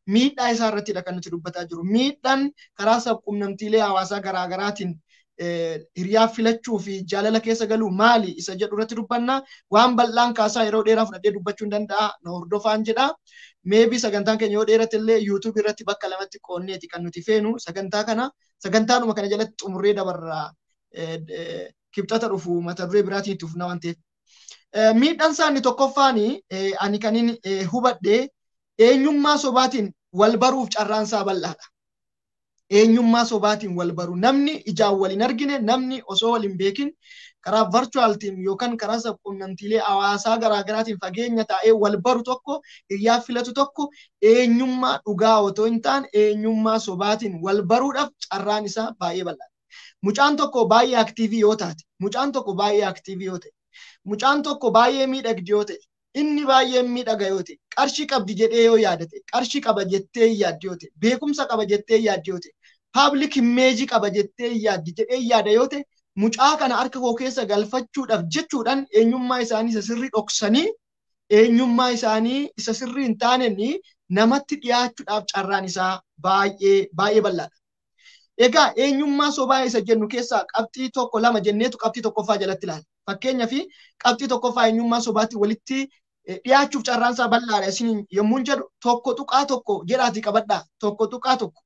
miidhaa isaa irrattidha kan nuti dubbataa jiru. Miidhaan karaa sabquunnamtiilee hawaasaa garaagaraatiin hiriyaa filachuu fi jaalala keessa galuu maali isa jedhu irratti dubbanna. Waan bal'aan kaasaa yeroo dheeraa fudhadhee dubbachuu hin danda'a. Na hordofaan jedha. Maybe sagantaan keenya yoo dheerate illee YouTube irratti bakka lamatti qoonneeti kan nuti feenu. Sagantaanuma kana jalatti xumurree dabarraa kibxata dhufu mata duree biraatiin itti fufna waan ta'eef. Miidhaan isaanii tokkoffaani ani kanin hubadhe eenyummaa sobaatiin wal baruuf carraan isaa bal'aadha. Eenyummaa sobaatiin wal baru namni ijaan wal hin argine namni osoo wal hin beekin karaa virtual team yookaan karaa sabquunnamtiilee hawaasaa garaagaraatiin fageenya taa'ee wal baru tokko hiriyaa filatu tokko eenyummaa dhugaa otoo hin taane eenyummaa sobaatiin wal baruudhaaf carraan isaa baay'ee bal'aadha. Mucaan tokko baay'ee aktiivii yoo taate, mucaan tokko baay'ee aktiivii yoo ta'e, mucaan tokko baay'ee miidhagdi yoo ta'e, inni baay'ee miidhaga yoo ta'e, qarshii qabdi jedhee yoo yaadate, qarshii qaba jettee yaaddi yoo ta'e, beekumsa qaba jettee yaaddi yoo ta'e, public image qaba jettee yaaddi jedhee yaada yoo ta'e, mucaa kana harka koo keessa galfachuudhaaf jechuudhaan eenyummaa isaanii isa sirrii dhoksanii, eenyummaa isaanii isa sirrii hin taaneen namatti dhiyaachuudhaaf carraan isaa baay'ee bal'aadha. Egaa eenyummaa sobaa isa jennu keessaa qabxii tokko lama jenneetu qabxii tokkoffaa jalatti ilaalla. Fakkeenyaaf qabxii tokkoffaa eenyummaa sobaatti walitti dhiyaachuuf carraan isaa bal'aadha. Isin yommuu jedhu tokko tuqaa tokko jedhaatii qabadhaa. Tokko tuqaa tokko.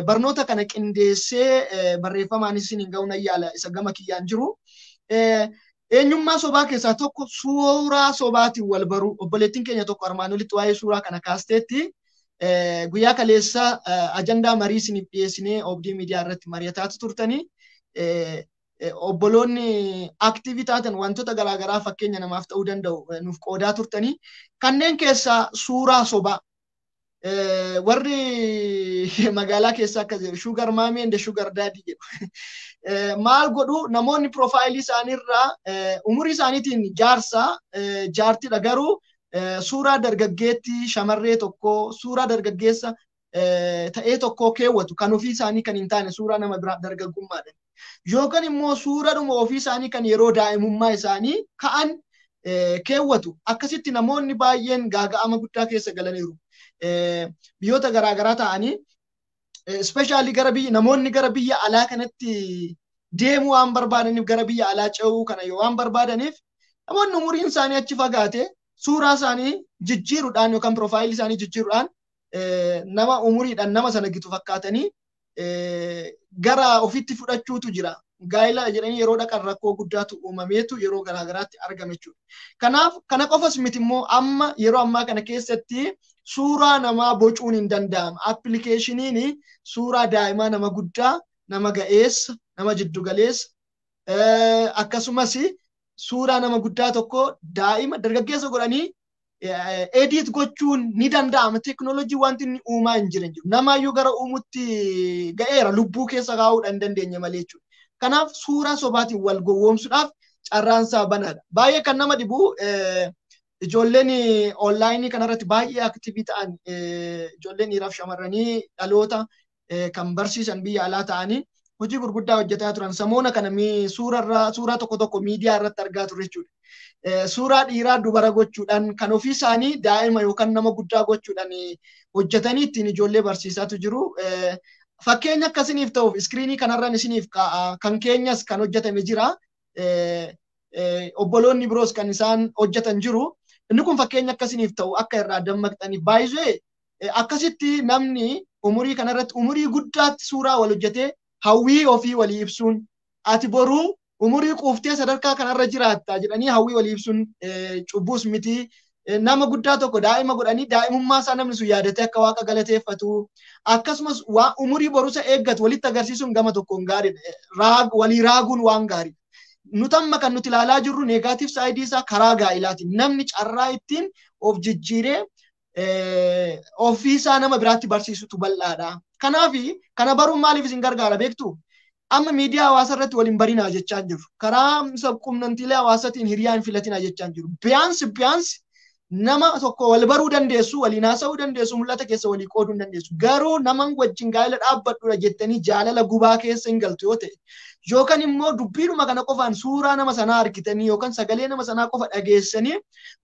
Barnoota kana qindeessee barreeffamaanis isin hin ga'uun ayyaala isa gama kiyyaan jiru. Eenyummaa sobaa keessaa tokko suuraa sobaatiin wal baru. Obboleettiin keenya tokko armaan olitti waa'ee suuraa kana kaasteetti. Guyyaa kaleessa ajandaa marii isiniif dhiyeessinee Obdii miidiyaa irratti mari'ataa turtanii obboloonni aktiivii taatan wantoota garaagaraa fakkeenya namaaf ta'uu danda'u nuuf qoodaa turtanii kanneen keessaa suuraa sobaa warri magaalaa keessaa akka jiru sugar mommy and sugar daddy jedhu maal godhu namoonni profaayilii isaaniirraa umurii isaaniitiin jaartidha garuu suuraa dargaggeetti shamarree tokko suuraa dargaggeessa ta'ee tokko keewwatu kan ofii isaanii kan hin taane suuraa nama biraa dargaggummaadhaan yookaan immoo suuraadhuma ofii isaanii kan yeroo daa'imummaa isaanii ka'an keewwatu akkasitti namoonni baay'een gaaga'ama guddaa keessa galaniiru biyyoota garaagaraa ta'anii especially namoonni gara biyya alaa kanatti deemuu waan barbaadaniif gara biyya alaa ce'uu kana yoo waan barbaadaniif namoonni umuriin isaanii achi fagaate suuraa isaanii jijjiiruudhaan yookaan profaayilii isaanii jijjiiruudhaan nama umuriidhaan nama sana gitu fakkaatanii gara ofitti fudhachuutu jira. Gaa'ila jedhanii yeroo dhaqan rakkoo guddaatu uumameetu yeroo garaagaraatti argame jechuudha. Kanaaf kana qofas miti immoo amma yeroo ammaa kana keessatti suuraa namaa bocuun hin danda'amu. Appilikeeshiniin suuraa daa'imaa nama guddaa, nama ga'eessa, nama jiddugaleessa akkasumas suuraa nama guddaa tokko daa'ima dargaggeessa godhanii edit gochuun ni danda'ama. Teknoolojii wanti inni uumaa hin jiran jiru. Namaayyuu gara uumutti ga'eera lubbuu keessa kaa'uudha hin dandeenye malee jechuudha. Kanaaf suuraa sobaatiin wal gowwoomsuudhaaf carraan isaa banaadha. Baay'ee kan nama dhibu ijoolleen onlaayinii kanarratti baay'ee aktiivii ta'an ijoolleen dhiiraaf shamarranii dhaloota kan barsiisan biyya alaa ta'anii hojii gurguddaa hojjetaa turan. Samoona kana suuraa tokko tokko miidiyaa irratti argaa turre jechuudha. Suuraa dhiiraa dubara gochuudhaan kan ofii isaanii daa'ima yookaan nama guddaa gochuudhaan hojjetanii ittiin ijoollee barsiisaatu jiru. Fakkeenya akkasiniif ta'uuf iskiriinii kanarraan isiniif kan keenyas kan hojjetame jira. Obboloonni biroos kan isaan hojjetan jiru. Inni kun fakkeenya akkasiniif ta'u akka irraa dammaqxaniif baay'isee akkasitti namni umurii kanarratti umurii guddaatti suuraa wal hojjetee hawwii ofii walii ibsuun ati boruu umurii quuftee sadarkaa kanarra jiraatta jedhanii hawwii walii ibsuun cubbuus miti. Nama guddaa tokko daa'ima godhanii daa'imummaa isaa namni sun yaadatee akka waaqa galateeffatu akkasumas waa umurii borusa eeggatu walitti agarsiisuun gama tokkoon gaariidha. Walii raaguun waan gaariidha. Nutamma kan nuti ilaalaa jirru neegatiif saayidii isaa karaa gaa'ilaati. Namni carraa ittiin of jijjiiree ofiisaa nama biraatti barsiisutu bal'aadha. Kanaaf kana baruun maaliif isin gargaara beektu? Amma miidiyaa hawaasaa irratti waliin barinaa jechaa jiru. Karaa sabquunnamtiilee hawaasaatiin hiriyaa hin filatinaa jechaa jiru. Biyaansi nama tokko wal baruu dandeessu, waliin haasa'uu dandeessu, mul'ata keessa walii qooduu dandeessu. Garuu naman wajjin gaa'ela dhaabbadhuudha jettanii jaalala gubaa keessa hin galtu yoo ta'e yookaan immoo dubbiidhuma kana qofaan suuraa nama sanaa argitanii yookaan sagalee nama sanaa qofa dhageessanii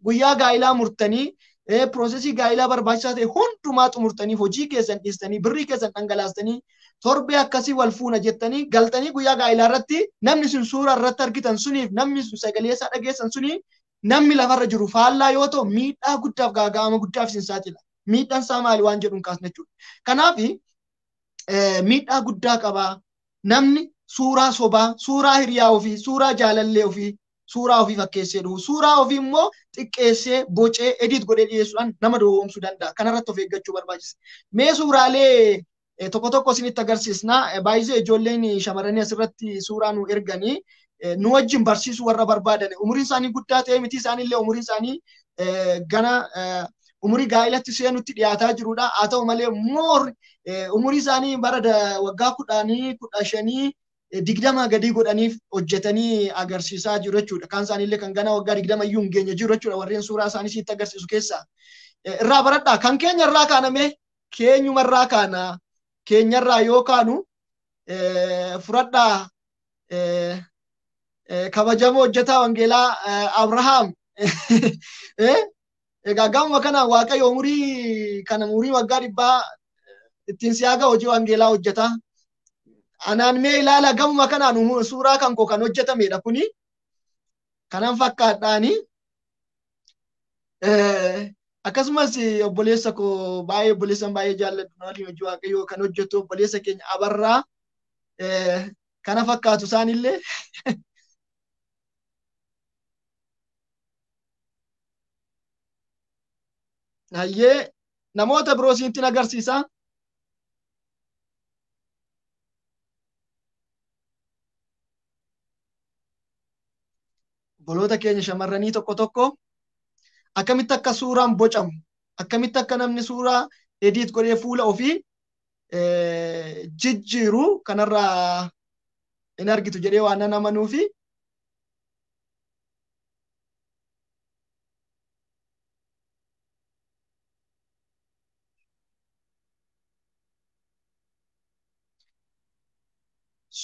guyyaa gaa'elaa murtanii Piroosesii gaa'ilaa barbaachisaa ta'e hundumaa xumurtanii hojii keessan dhiistanii birrii keessan dhangalaastanii torbee akkasii wal fuuna jettanii galtanii guyyaa gaa'ilaa irratti namni sun suura irratti argitan suniif namni sun sagalee isaa dhageessan suni namni lafarra jiru faallaa yoo ta'u miidhaa guddaaf gaaga'ama guddaaf isin saaxila. Miidhaan isaa maali waan jedhuun kaasna jechuudha. Kanaaf miidhaa guddaa qabaa. Namni suuraa sobaa, suuraa hiriyaa ofii, suuraa jaalallee ofii, suuraa ofii fakkeessee dhufu, suuraa ofii immoo xiqqeessee bocee edit godhee dhiyeessuudhaan nama dowwoomsuu danda'a. Kanarratti of eeggachuu barbaachisa. Mee suuraalee tokko tokko isinitti agarsiisna. Baay'ee ijoolleen shamarranii asirratti suuraa nu erganii nu wajjin barsiisuu warra barbaadan umuriin isaanii guddaa ta'e miti isaanillee umuriin isaanii gana umurii gaa'ilatti seenutti dhiyaataa jirudha. Haa ta'u malee umurii isaanii bara waggaa 10, 15, 20 gadi godhaniif hojjetanii agarsiisaa jiru jechuudha. Kaan isaaniillee kan gana waggaa 20 iyyuu hin geenye jiru jechuudha. Warreen suuraa isaanii sitti agarsiisu keessaa. Irraa baradhaa. Kan keenya irraa kaaname keenyuma irraa kaana. Keenya irraa yoo kaanu fudhadhaa kabajamoo hojjetaa wangeelaa Abrahaam. Egaa gamuma kana Waaqayyo umurii waggaa 100 ittiin siyaaga hojii wangeelaa hojjeta. Anaan mee ilaala gamuma kanaan suuraa kan koo kan hojjetamedha kuni. Kanan fakkaadhaani. Akkasumas obboleessa koo baay'ee jaalladhu waliin hojii Waaqayyoo kan hojjetu obboleessa keenya Abarraa kana fakkaatu isaanillee. Hayyee namoota biroo siintin agarsiisa. Obboloota keenya shamarranii tokko tokko akkamitti akka suuraan bocamu, akkamitti akka namni suuraa edit godhee fuula ofii jijjiiru kanarraa hin argitu jedhee waan nan amanuufi.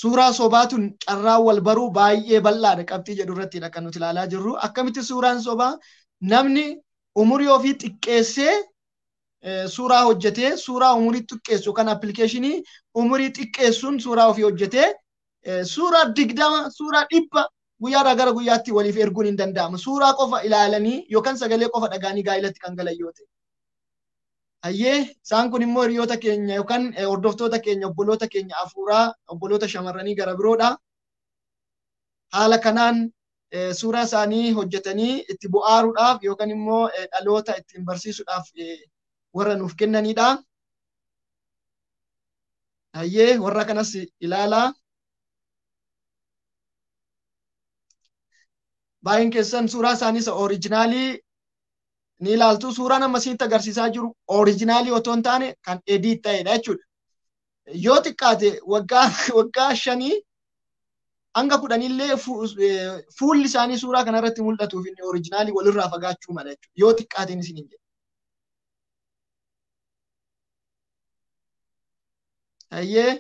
Suuraa sobaatun carraa wal baruu baay'ee bal'aadha qabxii jedhu irrattidha kan nuti ilaalaa jirru. Akkamitti suuraan sobaa namni umurii ofii xiqqeessee suuraa hojjetee suuraa umurii xiqqeessu kan appilikeeshinii umurii xiqqeessuun suuraa ofii hojjetee suuraa 20 suuraa 100 guyyaadhaa gara guyyaatti waliif erguun hin danda'amu. Suuraa qofa ilaalanii yookaan sagalee qofa dhagaanii gaa'ilatti kan galan yoo ta'e. Hayyee isaan kun immoo hiryoota keenya yookaan hordoftoota keenya obboloota keenya hafuuraa obboloota shamarranii gara biroodha. Haala kanaan suuraa isaanii hojjetanii itti bu'aaruudhaaf yookaan immoo dhaloota ittiin barsiisuudhaaf warra nuuf kennanidha. Hayyee warra kanas ilaalaa. Baay'een keessan suuraa isaanii isa oriijinaalii ni ilaaltu. Suuraan amma isinitti agarsiisaa jiru oriijinaalii otoo hin taane kan edit ta'edha jechuudha. Yoo xiqqaate waggaa 5 hanga 10 illee fuulli isaanii suuraa kanarratti mul'atuuf inni oriijinaalii walirraa fagaachuu mala jechuudha. Yoo xiqqaateen isiniin jedhe. Hayyee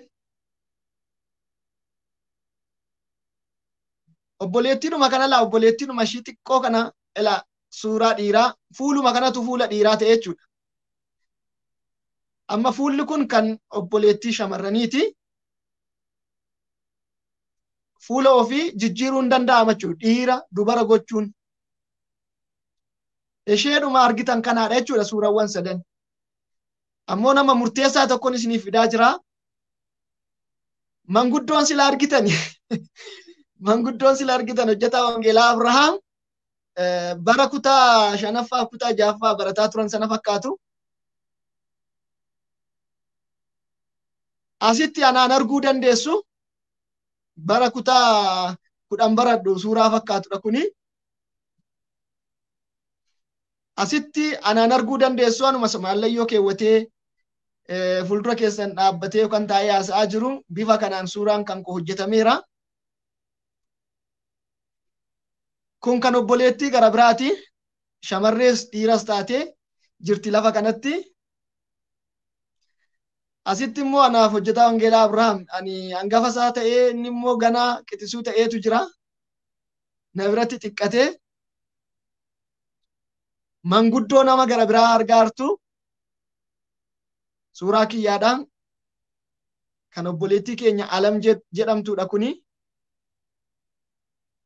obboleettiinuma kana laa obboleettiinuma ishii xiqqoo kana ilaa suuraa dhiiraa fuuluma kanatu fuula dhiiraa ta'e jechuudha. Amma fuulli kun kan obboleettii shamarraniiti. Fuula ofii jijjiiruu hin danda'ama jechuudha. Dhiira dubara gochuun. Isheedhuma argitan kanaadha jechuudha suurawwan sadan. Ammoo nama murteessaa tokkoon isiniif fidaa jira. Manguddoon sila argitani. Manguddoon sila argitan hojjetaa wangeelaa Abrahaam. Bara kutaa 5ffaa kutaa 6ffaa barataa turan sana fakkaatu. Asitti anaan arguu dandeessu. Bara kutaa 10 baradhu suuraa fakkaatudha kuni. Asitti anaan arguu dandeessu anuma mallayyoo keewwatee fuuldura keessan dhaabbatee yookaan taa'ee haasa'aa jiru. Bifa kanaan suuraan kan koo hojjetameera. Kun kan obboleettii gara biraati. Shamarrees dhiiras taatee jirti lafa kanatti. Asitti immoo anaaf hojjetaa wangeelaa Abrahaam ani hangafa isaa ta'ee inni immoo ganaa qixisuu ta'eetu jira. Na biratti xiqqatee. manguddoo nama gara biraa argaartu suuraa kiyyaadhaan kan obboleettii keenya Alam jedhamtuudha kuni.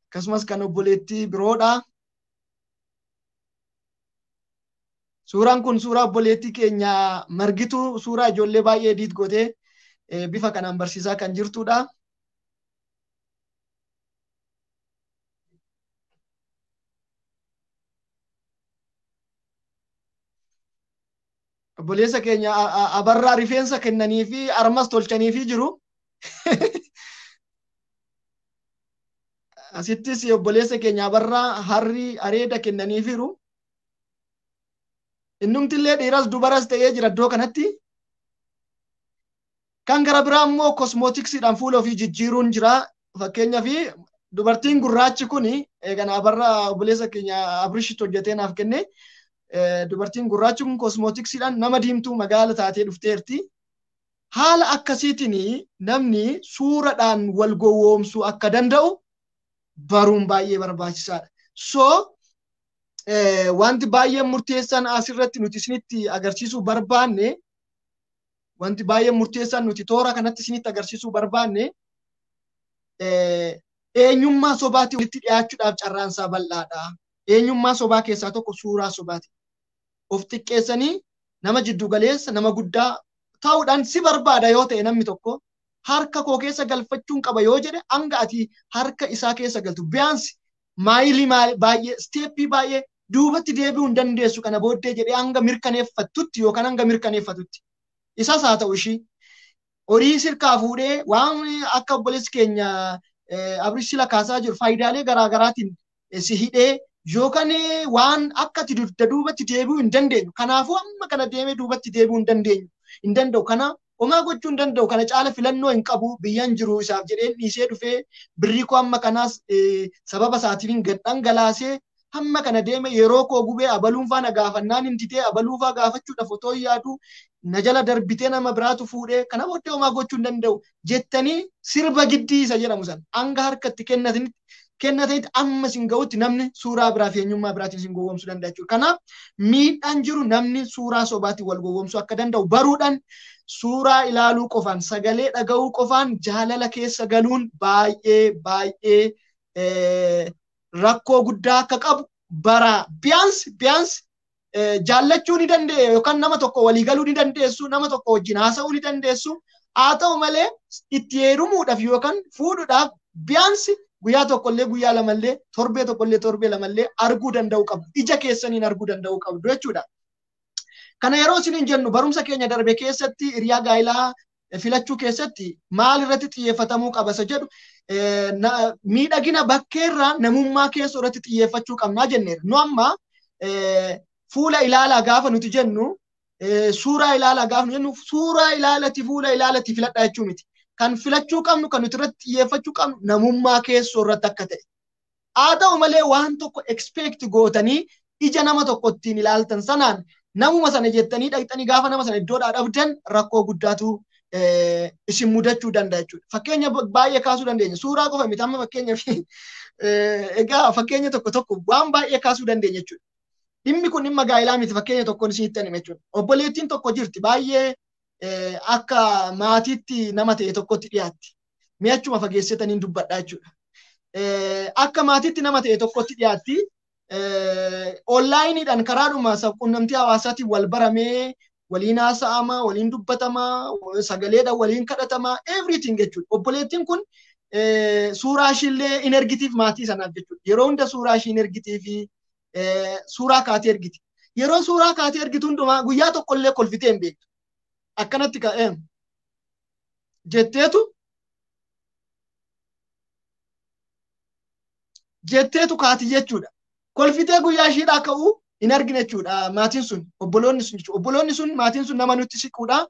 Akkasumas kan obboleettii biroodha. Suuraan kun suuraa obboleettii keenya Margituu, suuraa ijoollee baay'ee ediit gootee bifa kanaan barsiisaa kan jirtudha. Obboleessa keenya Abarraa rifeensa kennanii fi armas tolchanii fi jiru. Asittis obboleessa keenya Abarraa harri areeda kennanii jiru. Innumtillee dhiiras dubaras ta'ee jira iddoo kanatti. Kan gara biraa immoo kosmootiksiidhaan fuula ofii jijjiiruun jira. Fakkeenyaaf dubartiin gurraachi kuni eegan Abarraa obboleessa keenya Abrishi hojjetee naaf kenne. Dubartiin gurraachi kun kosmootiksiidhaan nama diimtuu magaala taatee dhufteerti. Haala akkasiitiin namni suuraadhaan wal gowwoomsuu akka danda'u baruun baay'ee barbaachisaadha. So wanti baay'een murteessaan asirratti nuti isinitti agarsiisuu barbaanne, wanti baay'een murteessaan nuti toora kanatti isinitti agarsiisuu barbaanne eenyummaa sobaatti walitti dhiyaachuudhaaf carraansaa bal'aadha. Eenyummaa sobaa keessaa tokko suuraa sobaati. Of xiqqeessanii nama jiddu galeessa nama guddaa ta'uudhaan si barbaada yoo ta'e namni tokko harka koo keessa galfachuun qaba yoo jedhe hanga ati harka isaa keessa galtu biyaansi maayilii baay'ee steeppii baay'ee duubatti deebi'uu hin dandeessu kana booddee jedhee hanga mirkaneeffattutti yookaan hanga mirkaneeffatutti isas haa ta'u ishii horii sirkaa fuudhee waan akka obboleessi keenya Abrishi kaasaa jiru faayidaalee garaagaraatiin si hidhee yookaan waan akka ati duubatti deebi'uu hin dandeenyu. Kanaafuu amma kana deemee duubatti deebi'uu hin danda'u. Kana homaa gochuu hin danda'u. Kana caala filannoo hin qabu. Biyyaan jiru isaaf jedhee dhiisee dhufee birrii koo amma kanaas sababa isaatiif gad dhangalaasee hamma kana deeme yeroo koo gubee abaluun faana gaafannaan hin didee abaluu faa gaafachuudhaaf otoo yaadu na jala darbitee nama biraatu fuudhee kana booddee homaa gochuu hin danda'u jettanii sirba giddii isa jedhamu san hanga harkatti kennatanitti amma sin ga'utti namni suuraa biraa fi eenyummaa biraatiin sin gowwoomsuu danda'a jechuudha. Kanaaf miidhaan jiru namni suuraa sobaatiin wal gowwoomsuu akka danda'u baruudhaan suuraa ilaaluu qofaan sagalee dhaga'uu qofaan jaalala keessa galuun baay'ee rakkoo guddaa akka qabu bara biyaansi jaallachuu ni dandeenya yookaan nama tokko walii galuu ni dandeessu nama tokko wajjin haasa'uu ni dandeessu haa ta'u malee itti heerumuudhaaf yookaan fuudhuudhaaf biyaansi guyyaa tokkollee guyyaa lamallee torbee tokkollee torbee lamallee arguu danda'u qabu ija keessaniin arguu danda'u qabdu jechuudha. Kana yeroo isiniin jennu barumsa keenya darbe keessatti hiriyaa gaa'ilaa filachuu keessatti maal irratti xiyyeeffatamuu qaba isa jedhu miidhagina bakkeerraa namummaa keessa irratti xiyyeeffachuu qabnaa jenneera. Nu amma fuula ilaalaa gaafa nuti jennu suuraa ilaalaa gaafa nuti jennu suuraa ilaalati fuula ilaalati filadhaa jechuu miti. Kan filachuu qabnu kan nuti irratti xiyyeeffachuu qabnu namummaa keessoo irratti akka ta'e. Haa ta'u malee waan tokko expect gootanii ija nama tokko ittiin ilaaltan sanaan namuma sana jettanii dhaqxanii gaafa nama sana iddoodhaa dhabdan rakkoo guddaatu isin mudachuu danda'a jechuudha. Fakkeenya baay'ee kaasuu dandeenya. Suuraa qofa miti amma fakkeenya tokko waan baay'ee kaasuu dandeenya jechuudha. Dhimmi kun dhimma gaa'ilaa miti fakkeenya tokkoon isinitti hime jechuudha. Obboleettiin tokko jirti baay'ee akka maatiitti nama ta'e tokkotti dhiyaatti. Mi'achuma fageessitaniin dubbadhaa jechuudha. Akka maatiitti nama ta'e tokkotti dhiyaatti. Onlaayiniidhaan karaadhuma quunnamtii hawaasaatiin wal baramee waliin haasa'ama, waliin dubbatama, sagaleedhaan waliin kadhatama, everything jechuudha. Obboleettiin kun suuraa ishiillee in ergitiif maatii sanaaf jechuudha. Yeroo hunda suuraa ishii in ergitii fi suuraa kaatee ergiti. Yeroo suuraa kaatee ergitu hundumaa guyyaa tokkollee kolfitee hin beektu. Akkanatti ka'ee jetteetu kaati jechuudha. Kolfitee guyyaa ishiidhaa ka'uu hin argine jechuudha maatiin sun obboloonni sun jechuudha. Obboloonni sun maatiin sun nama nutti siquudha.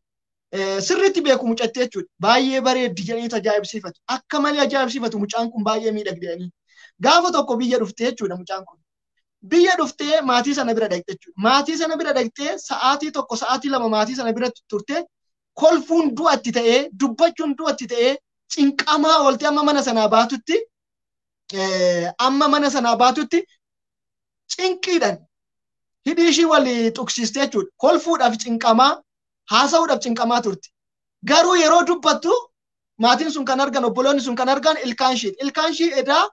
Sirriitti beeku mucattee jechuudha. Baay'ee bareeddi jedhanii ajaa'ibsiifatu. Akka malee ajaa'ibsiifatu mucaan kun baay'ee miidhagdanii. Gaafa tokko biyya dhuftee jechuudha mucaan kun. Biyya dhuftee maatii sana bira dhaqxe jechuudha. Maatii sana bira dhaqxee sa'aatii tokko sa'aatii lama maatii sana bira turte kolfuun du'atti ta'ee dubbachuun du'atti ta'ee cinqamaa oolte amma mana sanaa baatutti cinqiidhaan hidhii ishii wal tuqsiistee jechuudha. Kolfuudhaaf cinqamaa, haasa'uudhaaf cinqamaa turte. Garuu yeroo dubbattu maatiin sun kan argan, obboloonni sun kan argan ilkaan ishii edaa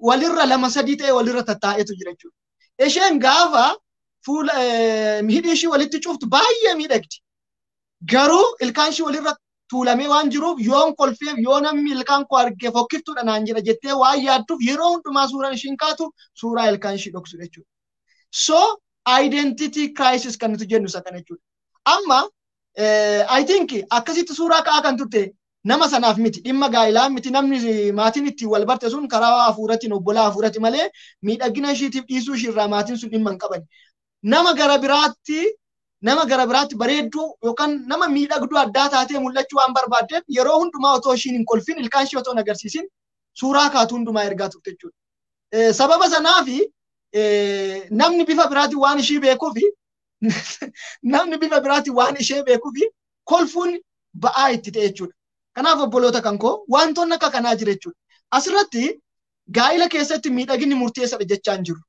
walirra lama sadii ta'e walirra tattaa'etu jira jechuudha. Isheen gaafa fuula hidhii ishii walitti cuftu baay'ee miidhagdi. Garuu ilkaan ishii walirra tuulamee waan jiruuf yoon kolfeef yoo namni ilkaan koo argee fokkiftuudha naan jedha jettee waan yaadduuf yeroo hundumaa suuraan ishiin kaatu suuraa ilkaan ishii dhoksu jechuudha. So identity crisis kan nuti jennu isa kana jechuudha. Amma I think akkasitti suuraa ka'aa kan turte nama sanaaf miti dhimma gaa'ilaa miti namni maatiin itti wal barte sun karaa hafuuratiin obbolaa hafuurati malee miidhagina ishiitiif dhiisuu ishiirraa maatiin sun dhimma hin qaban. Nama gara biraatti bareedduu yookaan nama miidhagduu addaa taatee mul'achuu waan barbaaddeef yeroo hundumaa otoo ishiin hin kolfin ilkaan ishee otoo hin agarsiisin suuraa kaatu hundumaa ergaa turte jechuudha. Sababa sanaafi namni bifa biraatiin waan ishii beekuufi kolfuun ba'aa itti ta'e jechuudha. Kanaaf obboloota kan koo wantoonni akka kanaa jira jechuudha. Asirratti gaa'ila keessatti miidhaginni murteessaadha jechaan jiru.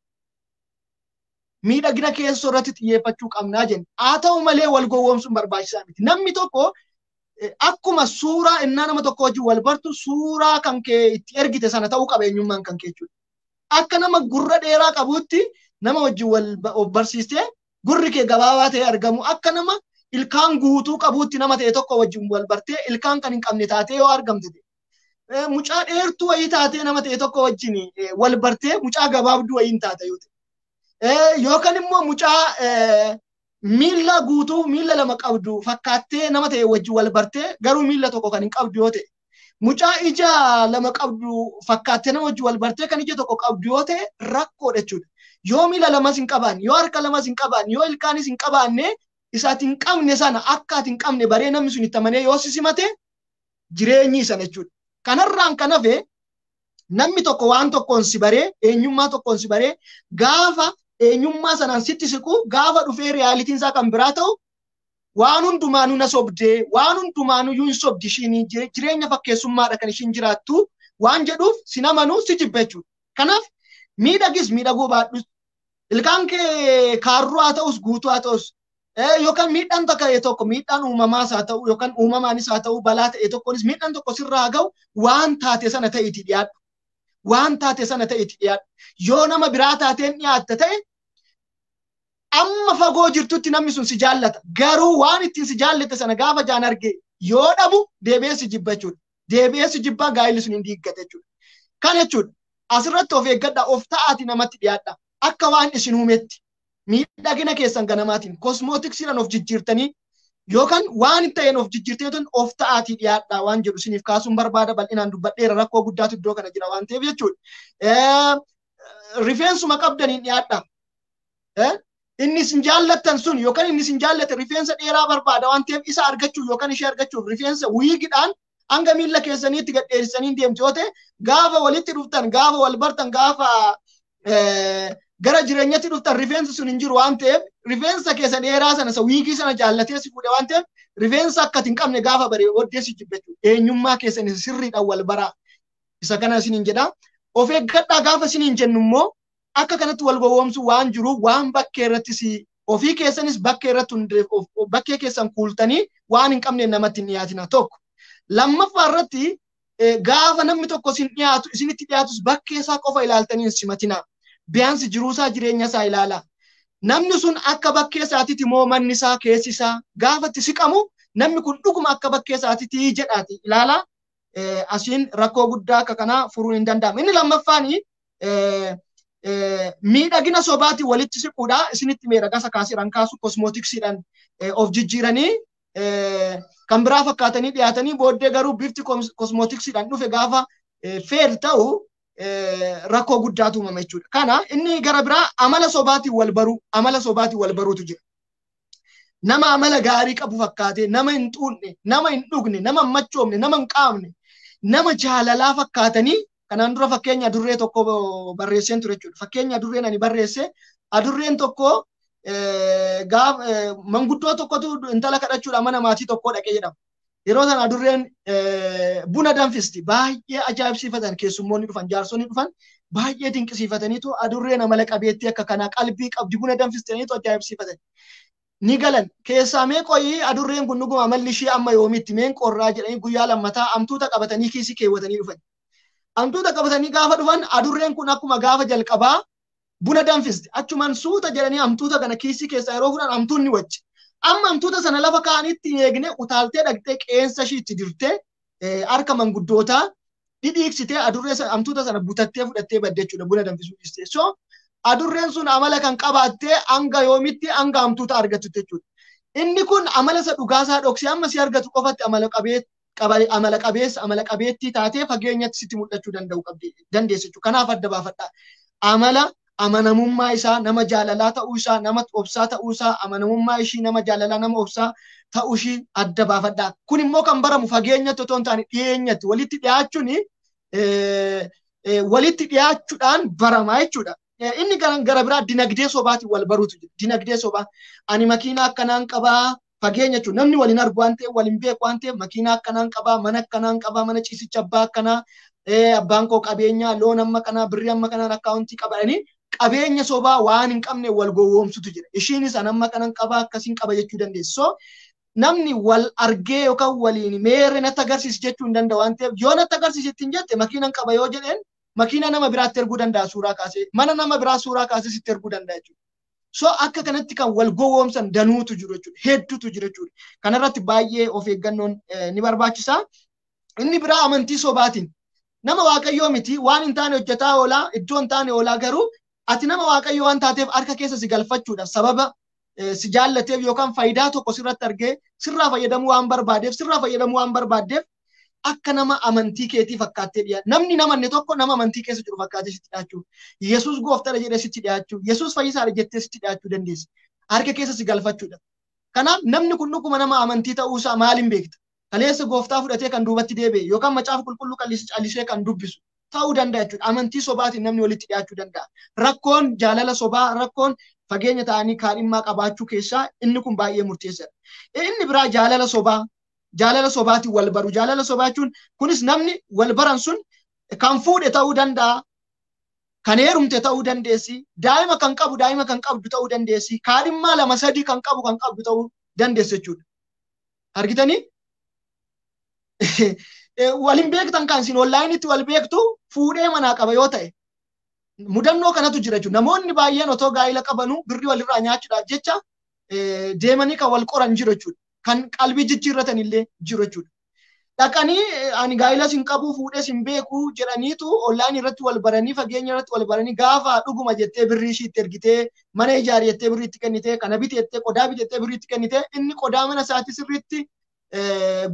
Miidhagina keessoo irratti xiyyeeffachuu qabnaa jenna. Haa ta'u malee wal gowwoomsuun barbaachisaa miti. Namni tokko akkuma suuraa innaa nama tokko wajjin wal bartu suuraa kan kee itti ergite sana ta'uu qaba eenyummaan kan kee jechuudha. Akka nama gurra dheeraa qabuutti nama wajjin wal barsiistee gurri kee gabaabaa ta'ee argamu akka nama ilkaan guutuu qabuutti nama ta'e tokko wajjin wal bartee ilkaan kan hin qabne taatee yoo argamte mucaa dheertuu wayii taatee nama ta'e tokko wajjin wal bartee mucaa gabaabduu wayii hin taate yoo ta'e. Yookaan immoo mucaa miilla guutuu miilla lama qabdu fakkaattee nama ta'e wajjin wal bartee garuu miilla tokko kan hin qabdu yoo ta'e. Mucaa ija lama qabdu fakkaattee nama wajjin wal bartee kan ija tokko qabdu yoo ta'e rakkoodha jechuudha. Yoo miilla lamas hin qabaanne, yoo harka lamas hin qabaanne, yoo ilkaanis hin qabaanne isaati hin qabne sana akka ati hin qabne baree namni sun itti amanee yoo sisimate jireenyi sana jechuudha. Kanarraan kan hafe namni tokko waan tokkoon si baree, eenyummaa tokkoon si baree gaafa eenyummaa sanaan sitti siqu gaafa dhufee reyaalitiin isaa kan biraa ta'u waan hundumaanuu na sobdee waan hundumaanuu yuun sobdi ishiin jireenya fakkeessummaadha kan ishiin jiraattu waan jedhuuf si namanuu si jibba jechuudha. Kanaaf miidhagis miidhaguu baadhus ilkaan kee kaarruu haa ta'us guutuu haa ta'us yookaan miidhaan tokko miidhaan uumamaas haa ta'u yookaan uumamaanis haa ta'u balaa ta'e tokkonis miidhaan tokko sirraa haa ga'u waan taate sana ta'eeti dhiyaadhu. Waan taate sana ta'eeti dhiyaadhu. Yoo nama biraa taateen dhiyaatte ta'e amma fagoo jirtutti namni sun si jaallata. Garuu waan ittiin si jaallate sana gaafa jaan arge yoo dhabu deebi'ee si jibba jechuudha. Deebi'ee si jibbaa gaa'illi sun hin diiggate jechuudha. Kan jechuudha. Asirratti of eeggadhaa of ta'aati namatti dhiyaadha. Akka waan isin uumetti miidhagina keessan ganamaatiin kosmootiksiidhaan of jijjiirtanii yookaan waan hin ta'een of jijjiirteetuun of ta'aatii dhiyaadhaa waan jedhu isiniif kaasuun barbaada bal'inaan dubbadheera rakkoo guddaatu iddoo kana jira waan ta'eef jechuudha. Rifeensuma qabdaniin dhiyaadhaa. Inni isin jaallattan sun yookaan inni isin jaallate rifeensa dheeraa barbaada waan ta'eef isa argachuuf yookaan ishee argachuuf rifeensa wiigidhaan hanga miilla keessaniitti gadheessanii deemtu yoo ta'e gaafa walitti dhuftan gaafa wal bartan gaafa gara jireenyatti dhuftan rifeensi sun hin jiru waan ta'eef rifeensa keessa dheeraa sana isa wiigii sana jaallatee si fuudhe waan ta'eef rifeensa akka hin qabne gaafa baree booddee si jibbe eenyummaa keessan sirriidhaan wal baraa isa kana isiniin jedha. Of eeggadhaa gaafa isiniin jennu immoo akka kanatti wal gowwoomsu waan jiru waan bakkee irrattis ofii keessanis bakkee irratti bakkee keessan kuultanii waan hin qabne namatti hin dhiyaatina tokko. Lammaffaa irratti gaafa namni tokko isinitti dhiyaatus bakkee isaa qofa ilaaltanii hin simatina. Biyaansi jiruusaa jireenya isaa ilaala. Namni sun akka bakkee isaatiiti moo manni isaa keessi isaa gaafa itti siqamu namni kun dhuguma akka bakkee isaatiiti jedhaati ilaala. Asiin rakkoo guddaa akka kanaa furuun hin danda'amu. Inni lammaffaani miidhagina sobaatii walitti siquudha. Isinitti miidhagasa kaasiran kaasu kosmootiksiidhaan of jijjiiranii kan biraa fakkaatanii dhiyaatanii booddee garuu bifti kosmootiksiidhaan dhufe gaafa feed ta'u rakkoo guddaatu uumama jechuudha. Kana inni gara biraa amala sobaatii wal baruutu jira. Nama amala gaarii qabu fakkaatee nama hin xuunne, nama hin dhugne, nama hin machoomne, nama hin qaamne, nama jaalalaa fakkaatanii kanaan dura fakkeenya adurree tokko barreesseen ture jechuudha. Fakkeenya adurreen ani barreesse adurreen tokko manguddoo tokkotu intala kadhachuudhaan mana maatii tokkoo dhaqee jedhama. Yeroo sana adurreen buna danfisti baay'ee ajaa'ibsiifatan keessummoonni dhufan jaarsonni dhufan baay'ee dinqisiifataniitu adurreen amala qabeettii akka kanaa qalbii qabdi buna danfistaniitu ajaa'ibsiifatan. Ni galan keessaa meeqoyii adurreen kun dhuguma amalli ishii amma yoomitti meen qorraa jedhanii guyyaa lammataa amtuuta qabatanii kiisii keewwatanii dhufan. Amtuuta qabatanii gaafa dhufan adurreen kun akkuma gaafa jalqabaa buna danfiste achumaan suuta jedhanii amtuuta kana kiisii keessaa yeroo fudhan amtuunni wacce. Amma amtuuta sana lafa kaanitti eegne utaaltee dhaqxee qeensa ishii itti dirtee harka manguddootaa dhidhiiksitee adurree amtuuta sana butattee fudhattee badde jechuudha buna danfisuu dhiiste. So adurreen sun amala kan qabaattee hanga yoomitti hanga amtuuta argattu jechuudha. Inni kun amala isa dhugaasaa dhoksee amma si argatu qofatti amala qabeettii taatee fageenyatti sitti mul'achuu dandeessa jechuudha. Kanaaf adda baafadhaa. Amala amanamummaa isaa nama jaalalaa ta'uu isaa nama obsaa ta'uu isaa amanamummaa ishii nama jaalalaa nama obsaa ta'uu ishii adda baafadhaa. Kun immoo kan baramu fageenyatti otoo hin taane dhiyeenyatti walitti dhiyaachuudhaan barama jechuudha. Inni gara biraa dinagdee sobaatiin wal baruutu jira. Dinagdee sobaa ani makiinaa akkanaan qabaa fageenya jechuudha. Namni waliin argu waan ta'eef waliin beeku waan ta'eef makiinaa akkanaan qabaa mana akkanaan qabaa mana ciisicha abbaa akkanaa abbaan koo qabeenyaa loon amma kanaa birrii amma kanaan akkaawuntii qabanii qabeenya sobaa waan hin qabne wal gowwoomsutu jira. Ishiinis anamma kanan qabaa akkasiin qaba jechuu dandeessu. So namni wal argee yookaan waliin meerre natti agarsiisi jechuu hin danda'u waan ta'eef yoo natti agarsiisi ittiin jette makiinaan qaba yoo jedheen makiina nama biraatti erguu danda'a suuraa kaasee mana nama biraa suuraa kaasee sitti erguu danda'a jechuudha. So akka kanatti kan wal gowwoomsan danuutu jiru jechuudha. Hedduutu jira jechuudha. Kanarratti baay'ee of eeggannoon ni barbaachisa. Inni biraa amantii sobaatiin nama waaqayyoo miti waan hin taane hojjetaa oolaa iddoo hin taane oolaa garuu ati nama waaqayyoo waan taateef harka keessa si galfachuudha sababa si jaallateef yookaan faayidaa tokko sirratti argee sirraa fayyadamuu waan barbaaddeef akka nama amantii keetii fakkaattee dhiyaatu. Namni namanne tokko nama amantii keessa jiru fakkaatee sitti dhiyaachuu. Yesuus gooftaadha jedhee sitti dhiyaachuu. Yesuus fayyisaadha jettee sitti dhiyaachuu dandeessa. Harka keessa si galfachuudha. Kanaaf namni kun dhuguma nama amantii ta'uusaa maaliin beekta? Kaleessa gooftaa fudhatee kan duubatti deebi'e yookaan macaafa qulqulluu callisee kan dubbisu ta'uu danda'a jechuudha. Amantii sobaatiin namni walitti dhiyaachuu danda'a. Rakkoon jaalala sobaa, rakkoon fageenya ta'anii kaadhimmaa qabaachuu keessaa inni kun baay'ee murteessaadha. Inni biraa jaalala sobaatiin wal baru. Jaalala sobaa jechuun kunis namni wal baran sun kan fuudhe ta'uu danda'a. Kan heerumte ta'uu dandeessi. Daa'ima kan qabdu ta'uu dandeessi. Kaadhimmaa 2-3 kan qabdu ta'uu dandeessi jechuudha. Argitanii? Waliin beektan kan isin onlaayinitti wal beektu fuudhee manaa qaba yoo ta'e mudannoo kanatu jira jechuudha. Namoonni baay'een otoo gaa'ila qabanu birrii walirraa nyaachuudhaaf jecha deemanii kan wal qoran jiru jechuudha. Kan qalbii jijjiirratan illee jiru jechuudha. Dhaqanii ani gaa'ila sin qabu fuudhee sin beeku jedhaniitu onlaayinii irratti wal baranii fageenya irratti wal baranii gaafa dhuguma jettee birrii ishii itti ergitee mana ijaari jettee birrii itti kennitee kana biteettee qodaa biteettee birrii itti kennitee inni qodaa mana isaatii sirriitti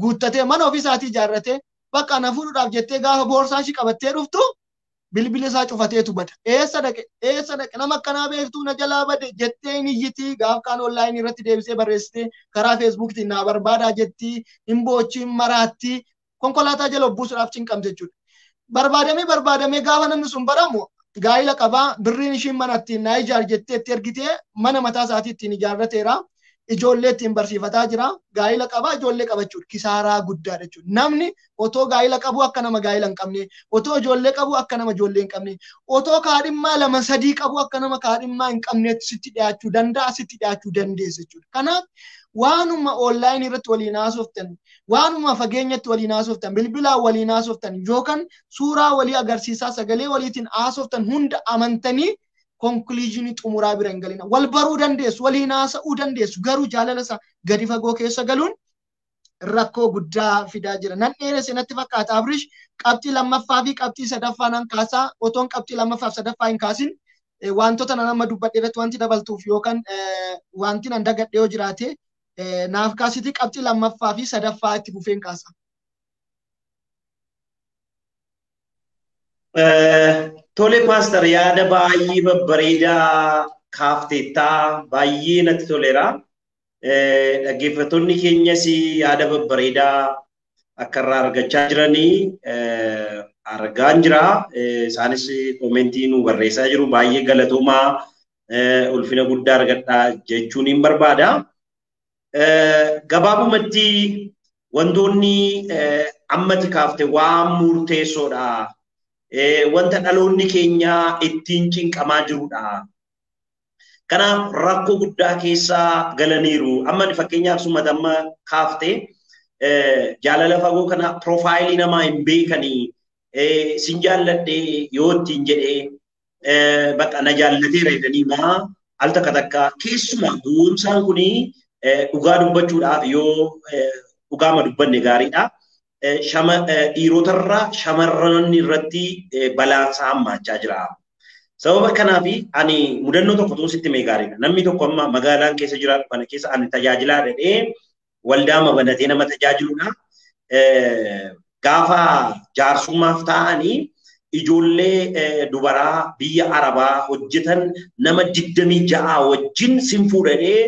guuttatee mana ofii isaatii ijaarratee bakka na fuudhuudhaaf jettee gaafa boorsaa ishii qabattee dhuftu bilbila isaa cufateetu bada. Eessa dhaqe nama akkanaa beektuu na jalaa bade jettee hin iyyitii gaaf kaan onlaayinii irratti deebisee barreessitee karaa feesbuuktiin naa barbaadaa jettii hin boochiin maraattii konkolaataa jala obbuusuudhaaf cinqamte jechuudha. Barbaadamee gaafa namni sun baramu gaa'ila qabaa birriin ishiin mana ittiin naa ijaar jettee itti ergitee mana mataa isaatii ittiin ijaarrateera. Ijoollee ittiin barsiifataa jira. Gaa'ila qabaa ijoollee qabachuudha. Kisaaraa guddaadha jechuudha. Namni otoo gaa'ila qabu akka nama gaa'ila hin qabne, otoo ijoollee qabu akka nama ijoollee hin qabne, otoo kaadhimmaa 2-3 qabu akka nama kaadhimmaa hin qabneetti sitti dhiyaachuu danda'a, sitti dhiyaachuu dandeessa jechuudha. Kanaaf waanuma onlaayinii irratti waliin haasoftan, waanuma fageenyatti waliin haasoftan, bilbilaan waliin haasoftan yookaan suuraa walii agarsiisaa sagalee waliitiin haasoftan hunda amantanii konkluuzinii xumuraa bira hin galina. Wal baruu dandeessu, waliin haasa'uu dandeessu. Garuu jaalala isaa gadi fagoo keessa galuun rakkoo guddaa fidaa jira. Nan dheeresse natti fakkaata Abrish qabxii 2ffaa fi qabxii 3ffaa nan kaasaa otoon qabxii 2ffaa fi 3ffaa hin kaasin wantoota nan amma dubbadhe irratti wanti dabaltuuf yookaan wanti nan dagadhe yoo jiraate naaf kaasiti qabxii 2ffaa fi 3ffaa itti fufeen kaasa. Tole Pstr yaada baay'ee babbareedaa kaafteettaa baay'ee natti toleera. Dhaggeeffattoonni keenyas yaada babbareedaa akka irraa argachaa jiranii argaan jira. Isaanis koomentii nu barreessaa jiru. Baay'ee galatoomaa ulfina guddaa argadhaa jechuun hin barbaada. Gabaabumatti wantoonni ammati kaafte waan murteessoodha. wanta dhaloonni keenya ittiin cinqamaa jirudha. Kanaaf rakkoo guddaa keessaa galaniiru. Amma fakkeenyaaf sumata amma kaaftee jaalala fagoo kana profaayilii namaa hin beekanii sin jaalladhee yoo ittiin jedhee bakka na jaallateera jedhanii maa al takka takka keessumaa gowwoomsaan kuni dhugaa dubbachuudhaaf yoo dhugaama dubbanne gaariidha. Dhiirotarraa shamarran irratti balaansaa hammaachaa jira. Sababa kanaaf ani mudannoo tokko tun sitti mee gaariidha. Namni tokko amma magaalaan keessa jiraatu kana keessa ani tajaajilaa dhadhee waldaa banatee nama tajaajiludha. Gaafa jaarsummaaf ta'anii ijoollee dubaraa biyya Arabaa hojjetan nama 26 wajjin sin fuudhee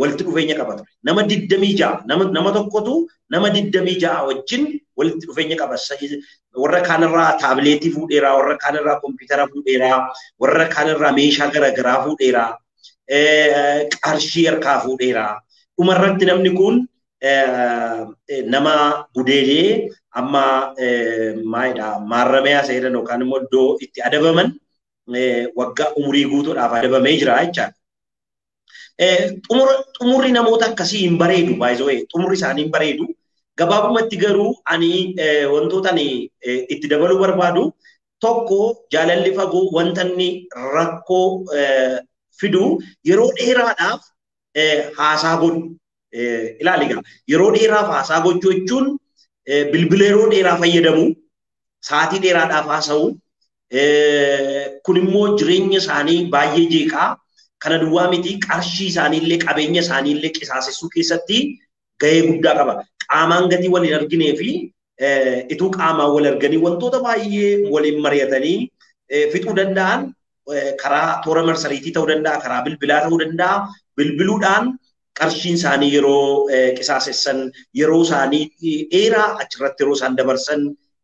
walitti dhufeenya qaba ture. Nama 26 nama tokkotu nama 26 wajjin walitti dhufeenya qaba. Warra kaanirraa taabileetii fuudheera, warra kaanirraa kompiitara fuudheera, warra kaanirraa meeshaa garaagaraa fuudheera, qarshii harkaa fuudheera. Dhumarratti namni kun nama gudeelee amma maarramee seeran yookaan immoo iddoo itti adabaman waggaa umurii guutuudhaaf adabamee jira jechaadha. Xumurri namoota akkasii hin bareedu, baay'ee xumurri isaanii hin bareedu. Gabaabumatti garuu ani wantoota itti dabaluu barbaadu tokko jaalalli fagoo wanta inni rakkoo fidu yeroo dheeraadhaaf haasaa godhu. Ilaali egaa yeroo dheeraaf haasaa gochuu jechuun bilbila yeroo dheeraa fayyadamu, sa'aatii dheeraadhaaf haasa'u, kun immoo jireenya isaanii baay'ee jeeqaa. Kana duwwaa miti qarshii isaaniillee qabeenya isaaniillee qisaasessuu keessatti gahee guddaa qaba. Qaamaan gatii waliin arginee fi ituu qaamaan wal arganii wantoota baay'ee waliin mari'atanii fixuu danda'an karaa toora marsariitii ta'uu danda'a, karaa bilbilaa ta'uu danda'a. Bilbiluudhaan qarshiin isaanii yeroo qisaasessan, yeroo isaanii dheeraa achirratti yeroo isaan dabarsan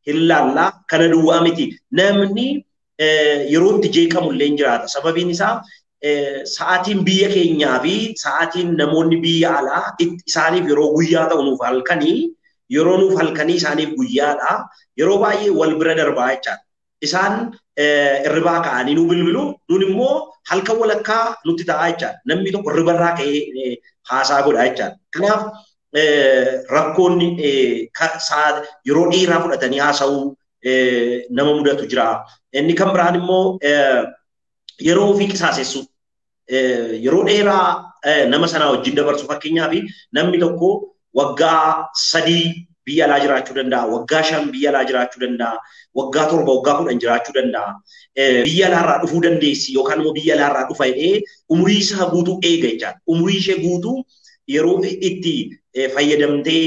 hin laallaa. Kana duwwaa miti namni yeroo itti jeeqamu illee hin jiraata. Sababiin isaa sa'aatiin biyya keenyaa fi sa'aatiin namoonni biyya alaa isaaniif yeroo guyyaa ta'u nuuf halkanii, yeroo nuuf halkanii isaaniif guyyaadha. Yeroo baay'ee wal bira darbaa jechaadha. Isaan irribaa ka'anii nu bilbilu, nun immoo halkan walakkaa nutti ta'a jechaadha. Namni tokko irribarraa ka'ee haasaa godha jechaadha. Kanaaf rakkoonni yeroo dheeraa fudhatanii haasa'uu nama mudatu jira. Inni kan biraan immoo yeroo ofii qisaasessu. Yeroo dheeraa nama sanaa wajjin dabarsu fakkeenyaaf namni tokko waggaa 3 biyya alaa jiraachuu danda'a, waggaa 5 biyya alaa jiraachuu danda'a, waggaa 7 waggaa 10 jiraachuu danda'a. Biyya alaarraa dhufuu dandeessi yookaan immoo biyya alaarraa dhufa jedhee umurii isaa guutuu eega jechaadha. Umurii ishee guutuu yeroo itti fayyadamtee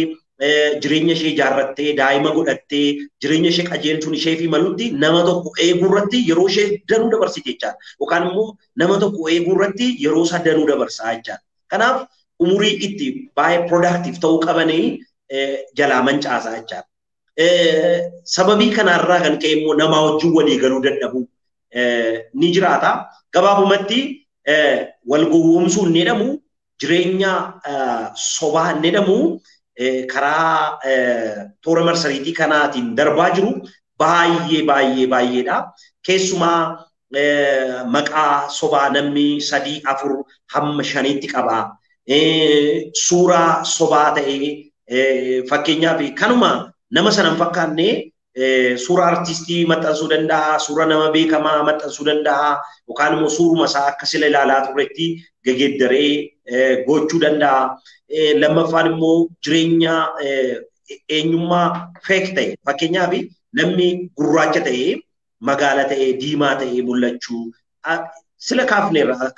jireenya ishee ijaarrattee daa'ima godhattee jireenya ishee qajeelchuun ishee fi malutti nama tokko eeguurratti yeroo ishee danuu dabarsite jechaadha. Yookaan immoo nama tokko eeguurratti yeroo isaa danuu dabarsaa jechaadha. Kanaaf umurii itti baay'ee productive ta'uu qabanii jalaa mancaasaa jechaadha. Sababii kanarraa kan ka'e immoo namaa wajjin walii galuu dadhabu ni jiraata. Gabaabumatti wal gowwoomsuu hin jedhamu, jireenya sobaa hin jedhamu. Karaa toora marsariitii kanaatiin darbaa jiru baay'eedha. Keessumaa maqaa sobaa namni 3, 4 hamma 5tti qaba. Suuraa sobaa ta'ee fakkeenyaaf kanuma nama sana hin fakkaanne suuraa artistii maxxansuu danda'a, suuraa nama beekamaa maxxansuu danda'a, yookaan immoo suuruma isaa akka sila ilaalaa turretti geeddaree gochuu danda'a. Lammaffaan immoo jireenya eenyummaa fake ta'e fakkeenyaaf namni gurraacha ta'ee magaala ta'ee diimaa ta'ee mul'achuu sila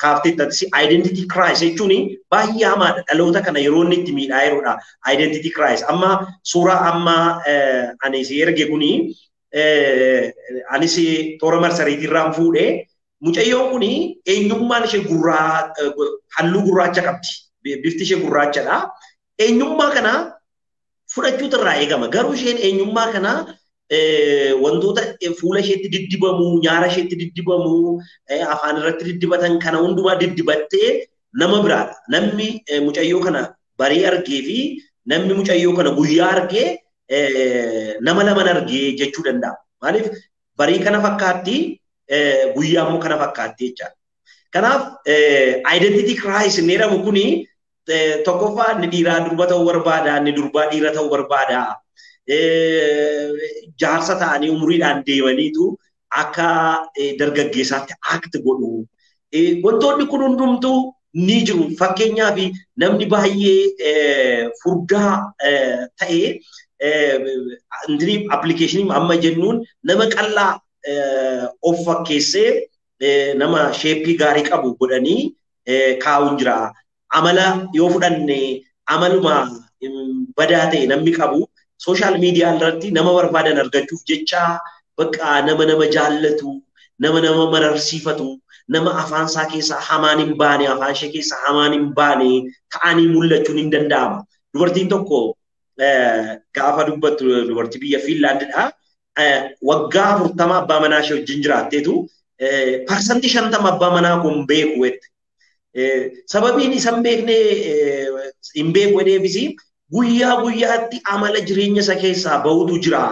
kaafteetti identity crisis jechuun baay'ee hamaadha. Dhaloota kana yeroo inni itti miidhaa jiruudha identity crisis. Amma suuraa amma ani si erge kuni anis toora marsariitiirraan fuudhee mucayyoon kuni eenyummaan ishee halluu gurraacha qabdi. Bifti ishee gurraachadha. Eenyummaa kana fudhachuutu irraa eegama. Garuu isheen eenyummaa kana wantoota fuula isheetti diddibamu, nyaara isheetti diddibamu, afaan irratti diddibatan kana hundumaa diddibattee nama biraadha. Namni mucayyoo kana baree argee fi namni mucayyoo kana guyyaa argee nama laman argee jechuu danda'a. Maaliif barii kana fakkaatti guyyaa immoo kana fakkaatti jechaadha. Kanaaf identity crisis inni jedhamu kuni tokkoffaa inni dhiiraa durba ta'uu barbaada, inni durbaa dhiira ta'uu barbaada. Jaarsa ta'anii umuriidhaan deemaniitu akka dargaggeessaatti act godhu. Wantoonni kun hundumtuu ni jiru. Fakkeenyaaf namni baay'ee furdaa ta'ee application amma jennuun nama qal'aa of fakkeessee nama sheeppii gaarii qabu godhanii kaa'uun jira. Amala yoo fudhanne amaluma badaa ta'e namni qabu social media irratti nama barbaadan argachuuf jecha bakka nama jaallatu, nama mararsiifatu, nama afaan isaa keessaa hamaan hin baane, afaan ishee keessaa hamaan hin baane ta'anii mul'achuun hin danda'ama. Dubartiin tokko gaafa dubbattu dubartii biyya Fiinlaandidha. Waggaa 40 abbaa manaa ishee wajjin jiraatteetu parsantii 50 abbaa manaa kun beeku jette. Sababiin isa hin beeku jedheefis guyyaa guyyaatti amala jireenya isa keessaa bahutu jira.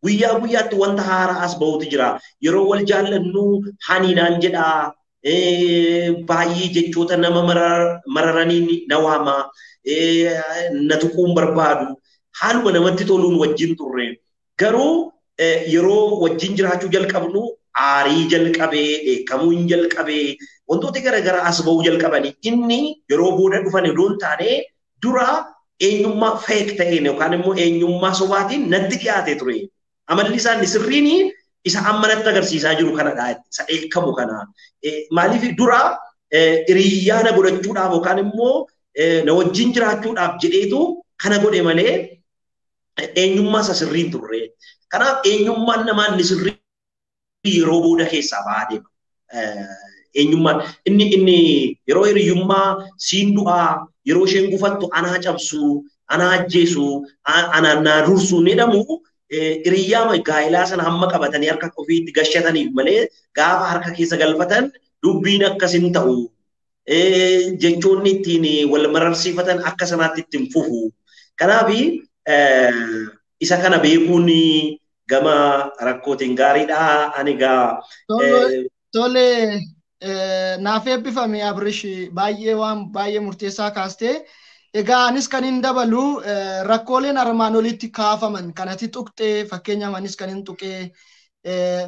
Guyyaa guyyaatti wanta haaraas bahutu jira. Yeroo wal jaallannu haniinaan jedhaa, baay'ee jechoota nama mararanii na waama, na tuquun barbaadu, haaluma namatti toluun wajjin turre. Garuu yeroo wajjin jiraachuu jalqabnu aarii jalqabee, dheekkamuun jalqabee, wantoota garaagaraa as bahuu jalqabanii inni yeroo booda dhufan idoon taane dura eenyummaa fake ta'een yookaan immoo eenyummaa sobaatiin natti dhiyaate ture. Amalli isaan sirriin isa amma natti agarsiisaa jiru kanadha. Isa dheekkamu kana. Maaliif dura hiriyaa na godhachuudhaaf yookaan immoo na wajjin jiraachuudhaaf jedheetu kana godhe malee eenyummaa isa sirriin turre. Kanaaf eenyummaan namaa inni sirrii yeroo booda keessaa bahaa deema. Eenyummaan inni yeroo hiriyyummaa siin du'aa yeroo isheen gufattu anaa cabsu, anaa ajjeesu, anaa naa dursu ni jedhamu. Hiriyyaa gaa'ilaa sana hamma qabatanii harka ofiitti gashataniif malee gaafa harka keessa galfatan dubbiin akkasin ta'u. Jechoonni ittiin wal mararsiifatan akka sanaatti ittiin fufu. Kanaaf isa kana beekuun gama rakkootiin gaariidha. Ani gaa tole naaf eebbifame Abrish baay'ee murteessaa kaastee. Egaa anis kan hin dabalu rakkooleen armaan olitti kaafaman kanatti tuqxee fakkeenyaaf anis kan hin tuqee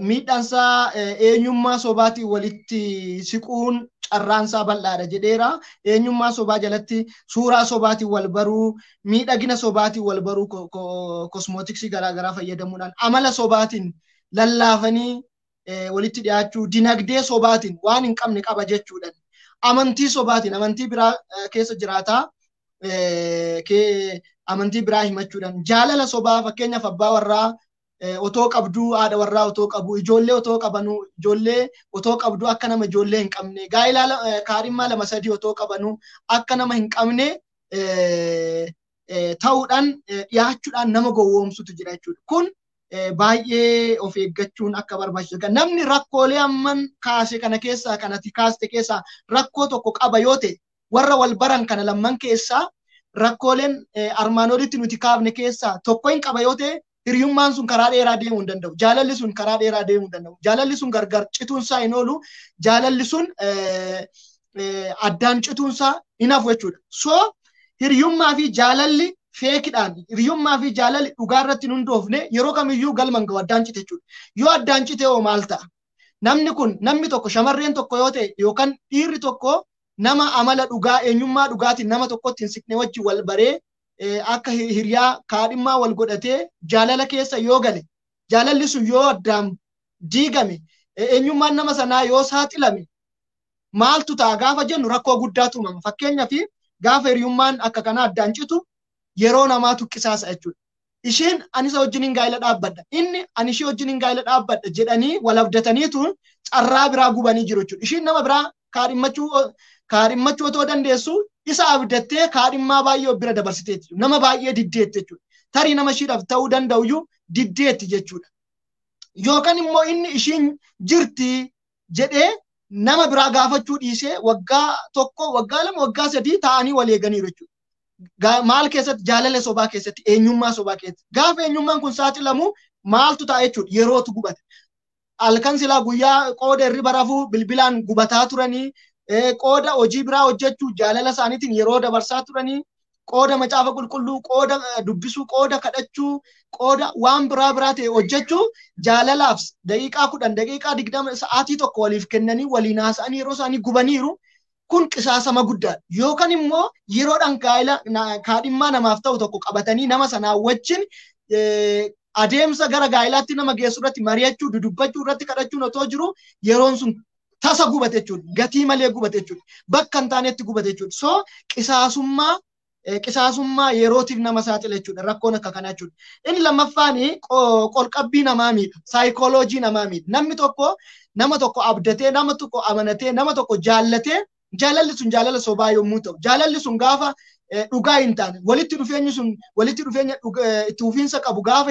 miidhaansaa eenyummaa sobaatiin walitti siquun carraansaa bal'aadha jedheera. Eenyummaa sobaa jalatti suuraa sobaatiin wal baruu, miidhagina sobaatiin wal baruu, kosmootiksii garaagaraa fayyadamuudhaan amala sobaatiin lallaafanii walitti dhiyaachuu, dinagdee sobaatiin waan hin qabne qaba jechuudhaan amantii sobaatiin amantii biraa keessa jiraataa. Amantii biraa himachuudhaan jaalala sobaa fakkeenyaaf abbaa warraa otoo qabduu haadha warraa otoo qabu ijoollee otoo qabanuu ijoollee otoo qabduu akka nama ijoollee hin qabne gaa'ilaa kaadhimmaa 2-3 otoo qabanuu akka nama hin qabne ta'uudhaan dhiyaachuudhaan nama gowwoomsutu jira jechuudha. Kun baay'ee of eeggachuun akka barbaachisu. Namni rakkoolee amman kaase kana keessaa kanatti kaaste keessaa rakkoo tokko qaba yoo ta'e warra wal baran kana lamman keessaa rakkooleen armaan olitti nuti kaafne keessaa tokko hin qaba yoo ta'e hiriyummaan sun karaa dheeraa deemuu hin danda'u. Jaalalli sun karaa dheeraa deemuu hin danda'u. Jaalalli sun gargar cituunsaa hin oolu. Jaalalli sun addaan cituunsaa hin hafu jechuudha. So hiriyummaa fi jaalalli feekidhaan hiriyummaa fi jaalalli dhugaa irratti hin hundoofne yeroo kamiyyuu galman gahu addaan cite jechuudha. Yoo addaan cite hoo maal ta'a? Namni tokko shamarreen tokko yoo ta'e yookaan dhiirri tokko nama amala dhugaa eenyummaa dhugaatiin nama tokkotti hin siqne wajjin wal baree akka hiriyaa kaadhimmaa wal godhatee jaalala keessa yoo gale jaalalli sun yoo addaan diigame eenyummaan nama sanaa yoo saaxilame maaltu ta'a gaafa jennu rakkoo guddaatu uumama. Fakkeenyaaf gaafa hiriyummaan akka kanaa addaan citu yeroo namaa tuqqisaasa jechuudha. Isheen anisa wajjin hin gaa'ila dhaabbadha. Inni ani ishee wajjin hin gaa'ila dhaabbadha jedhanii wal abdataniitu carraa biraa gubanii jiru jechuudha. Isheen nama biraa kaadhimmachuu otoo dandeessu isa abdattee kaadhimmaa baay'ee bira dabarsiteetti nama baay'ee diddeetti jechuudha. Tarii nama ishiidhaaf ta'uu danda'uyyuu diddeetti jechuudha. Yookaan immoo inni ishiin jirti jedhee nama biraa gaafachuu dhiisee waggaa 1, waggaa 2, waggaa 3 ta'anii wal eeganiiru jechuudha. Maal keessatti jaalala sobaa keessatti eenyummaa sobaa keessatti gaafa eenyummaan kun saaxilamu maaltu ta'a jechuudha yerootu gubata. halkan silaa guyyaa qooda hirriba rafuu bilbilaan gubataa turanii qooda hojii biraa hojjechuu jaalala isaaniitiin yeroo dabarsaa turanii qooda macaafa qulqulluu qooda dubbisuu qooda kadhachuu qooda waan biraa ta'e hojjechuu jaalalaaf daqiiqaa 10 daqiiqaa 20 sa'aatii tokko waliif kennanii waliin haasa'anii yeroo isaanii gubaniiru kun qisaasama guddaa yookaan immoo yeroodhaan kaadhimmaa namaaf ta'u tokko qabatanii nama sanaa wajjin adeemsa gara gaa'ilaatti nama geessu irratti mari'achuu dudubbachuu irratti kadhachuun otoo jiru yeroon sun tasa gubate jechuudha gatii malee gubate jechuudha bakka hin taanetti gubate jechuudha so qisaasummaa yerootiif nama saaxila jechuudha rakkoon akka kanaa jechuudha inni lammaffaan qolqabbii namaa miidha saayikooloojii namaa miidha nama tokko abdatee nama tokko amanatee nama tokko jaallatee jaalalli sun jaalala sobaa yommuu ta'u jaalalli sun gaafa dhugaa hin taane walitti dhufeenya itti ufiinsa qabu gaafa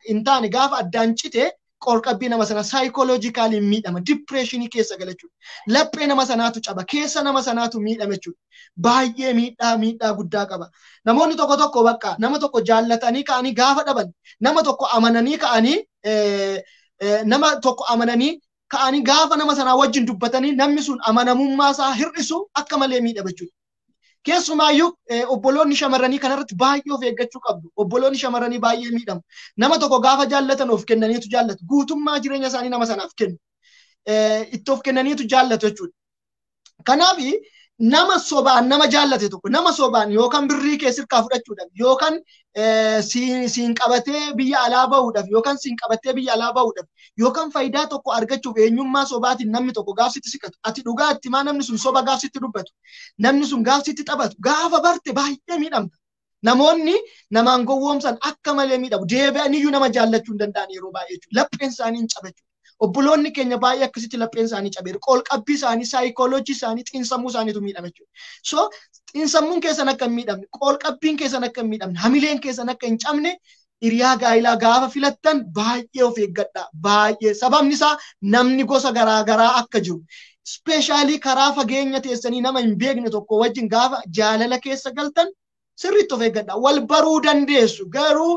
hin taane gaafa addaan cite qolqabbii nama sana saayikooloojikaaliin miidhama dipireeshinii keessa gala jechuudha laphee nama sanaatu caba keessa nama sanaatu miidhama jechuudha baay'ee miidhaa guddaa qaba namoonni tokko bakka nama tokko jaallatanii ka'anii gaafa dhaban nama tokko amananii ka'anii gaafa nama sanaa wajjin dubbatanii namni sun amanamummaa isaa hir'isu akka malee miidhama jechuudha. Keessumaayyuu obboloonni shamarranii kanarratti baay'ee of eeggachuu qabdu. Obboloonni shamarranii baay'ee miidhamu. Nama tokko gaafa jaallatan of kennaniitu jaallatu. Guutummaa jireenya isaanii nama sanaaf kennu. Itti of kennaniitu jaallatu jechuudha. Kanaaf nama sobaan nama jaallate tokko nama sobaan yookaan birrii keessirkaa fudhachuudhaaf yookaan siin qabatee biyya alaa bahuudhaaf yookaan siin qabatee biyya alaa bahuudhaaf yookaan faayidaa tokko argachuuf eenyummaa sobaatiin namni tokko gaafsitti siqatu ati dhugaa itti maa namni sun soba gaafsitti dubbatu namni sun gaafsitti taphatu gaafa barte baay'ee miidhamta namoonni namaan gowwoomsan akka malee miidhamu deebi'aniyyuu nama jaallachuu hin danda'an yeroo baay'ee jechuudha lapheen isaanii hin cabatu obboloonni keenya baay'ee akkasitti lapheen isaanii cabeeru qolqabbii isaanii saayikooloojii isaanii xiinsammuu isaaniitu miidhama jechuudha so xiinsammuun keessan akka hin miidhamne qolqabbiin keessan akka hin miidhamne hamileen keessan akka hin cabne hiriyaa gaa'ilaa gaafa filattan baay'ee of eeggadhaa baay'ee sababni isaa namni gosa garaagaraa akka jiru ispeeshaalii karaa fageenya teessanii nama hin beekne tokko wajjin gaafa jaalala keessa galtan sirriitti of eeggadhaa wal baruu dandeessu garuu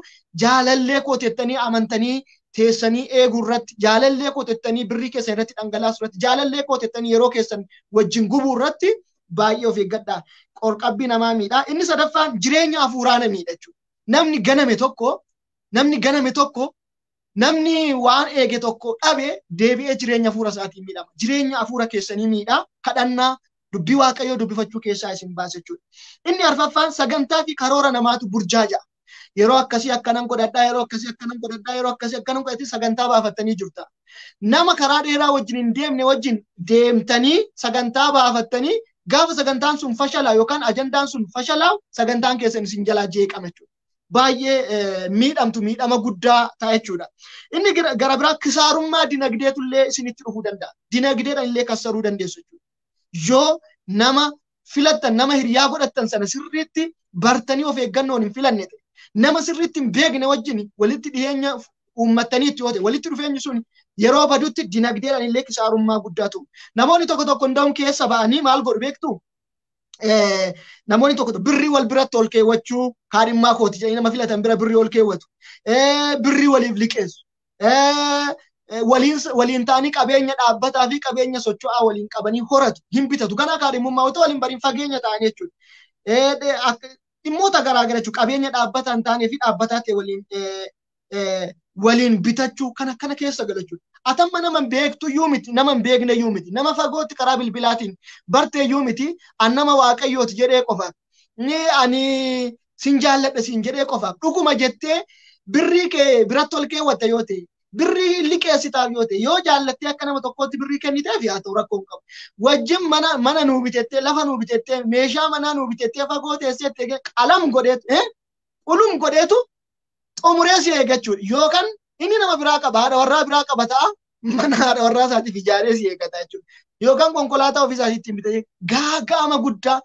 jaalallee kootettanii amantanii teessanii eeguu irratti jaalallee kootettanii birrii keessan irratti dhangalaasu irratti jaalallee kootettanii yeroo keessan wajjin gubuu irratti baay'ee of eeggadhaa qolqabbii namaa miidhaa inni sadaffaan jireenya hafuuraa na miidha jechuudha namni ganame tokko namni waan eege tokko dhabe deebi'ee jireenya hafuura isaatiin miidhama jireenya hafuura keessanii miidhaa kadhannaa dubbii waaqayyoo dubbifachuu keessaa isin baasa jechuudha inni arfaffaan sagantaa fi karoora namaatu burjaaja'a yeroo akkasii akkanan godhadhaa yeroo akkasii akkanan godhadhaa yeroo akkasii akkanan godhatti sagantaa baafattanii jirta nama karaa dheeraa wajjin hin deemne wajjin deemtanii sagantaa baafattanii gaafa sagantaan sun fashalaa yookaan ajandaan sun fashalaa sagantaan keessan isin jalaa jeeqama jechuudha baay'ee miidhamtu miidhama guddaa ta'a jechuudha inni gara biraa kisaarummaa dinagdeetullee isinitti dhufuu danda'a dinagdeedhaan illee kassaruu dandeessu jechuudha yoo nama filattan nama hiriyaa godhattan sana sirriitti bartanii of eeggannoon hin filanne nama sirriitti hin beekne wajjin walitti dhiyeenya uummattaniitti yoo ta'e walitti dhufeenyi sun yeroo badutti dinagdeedhaan illee kisaarummaa guddaatu namoonni tokko hunda'uun keessa ba'anii maal godhu beektu namoonni tokko birrii wal biratti ol keewwachuu kaadhimmaa kooti jedhanii nama filatan bira birrii ol keewwatu birrii waliif liqeessu waliin ta'anii qabeenya dhaabbataa fi qabeenya socho'aa waliin qabanii horatu hin bitatu ganaa kaadhimummaa otoo waliin bariin fageenya ta'anii jechuudha dhimmoota garaagara jechuudha qabeenya dhaabbataa hin taanee fi dhaabbataa ta'e waliin bitachuu kana keessa gala jechuudha atamma nama beektu iyyuu miti nama hin beekne iyyuu miti nama fagootti karaa bilbilaatiin bartee iyyuu miti an nama waaqayyooti jedhee qofaaf ani sin jaalladha sin jedhee qofaaf dhuguma jettee birrii kee biratti ol keewwatta yoo ta'e birrii liqeessitaaf yoo ta'e yoo jaallattee akka nama tokkootti birrii kenniteef haa ta'u rakkoo hin qabu wajjin mana nuu bitettee lafa nuu bitettee meeshaa manaa nuu bitettee fagoo teesseettee qalam godheetu ulum godheetu xumuree si eeggachuudha yookaan inni nama biraa qaba haadha warraa biraa qaba ta'a mana haadha warraa isaatiif ijaaree si eeggata jechuudha yookaan konkolaataa ofii isaatiitti bitee gaaga'ama guddaa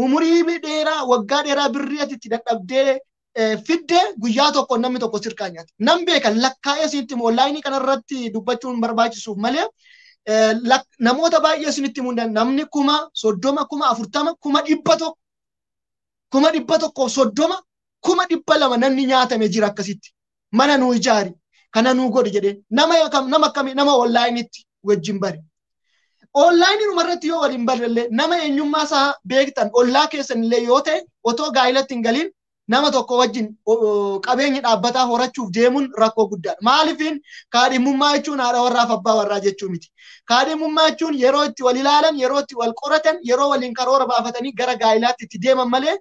umurii dheeraa waggaa dheeraa birrii ati itti dadhabdee fidde guyyaa tokko namni tokko sirkaa nyaata nam beekan lakkaa'ee isinitti himu onlaayinii kanarratti dubbachuun barbaachisuuf malee namoota baay'ee isinitti himuu danda'an namni 30,000 40,000 100,000 130,000 namni nyaatame jira akkasitti mana nuu ijaari kana nuu godhi jedhee nama akkamii nama onlaayinitti wajjin bari. Onlaayinii numarratti yoo waliin barrellee nama eenyummaa isaa beektan ollaa keessan illee yoo ta'e otoo gaa'ilatti hin galiin nama tokko wajjin qabeenya dhaabbataa horachuuf deemuun rakkoo guddaadha. Maaliifin kaadhimummaa jechuun haadha warraaf abbaa warraa jechuu miti. Kaadhimummaa jechuun yeroo itti wal ilaalan, yeroo itti wal qoratan, yeroo waliin karoora baafatanii gara gaa'ilaatti itti deeman malee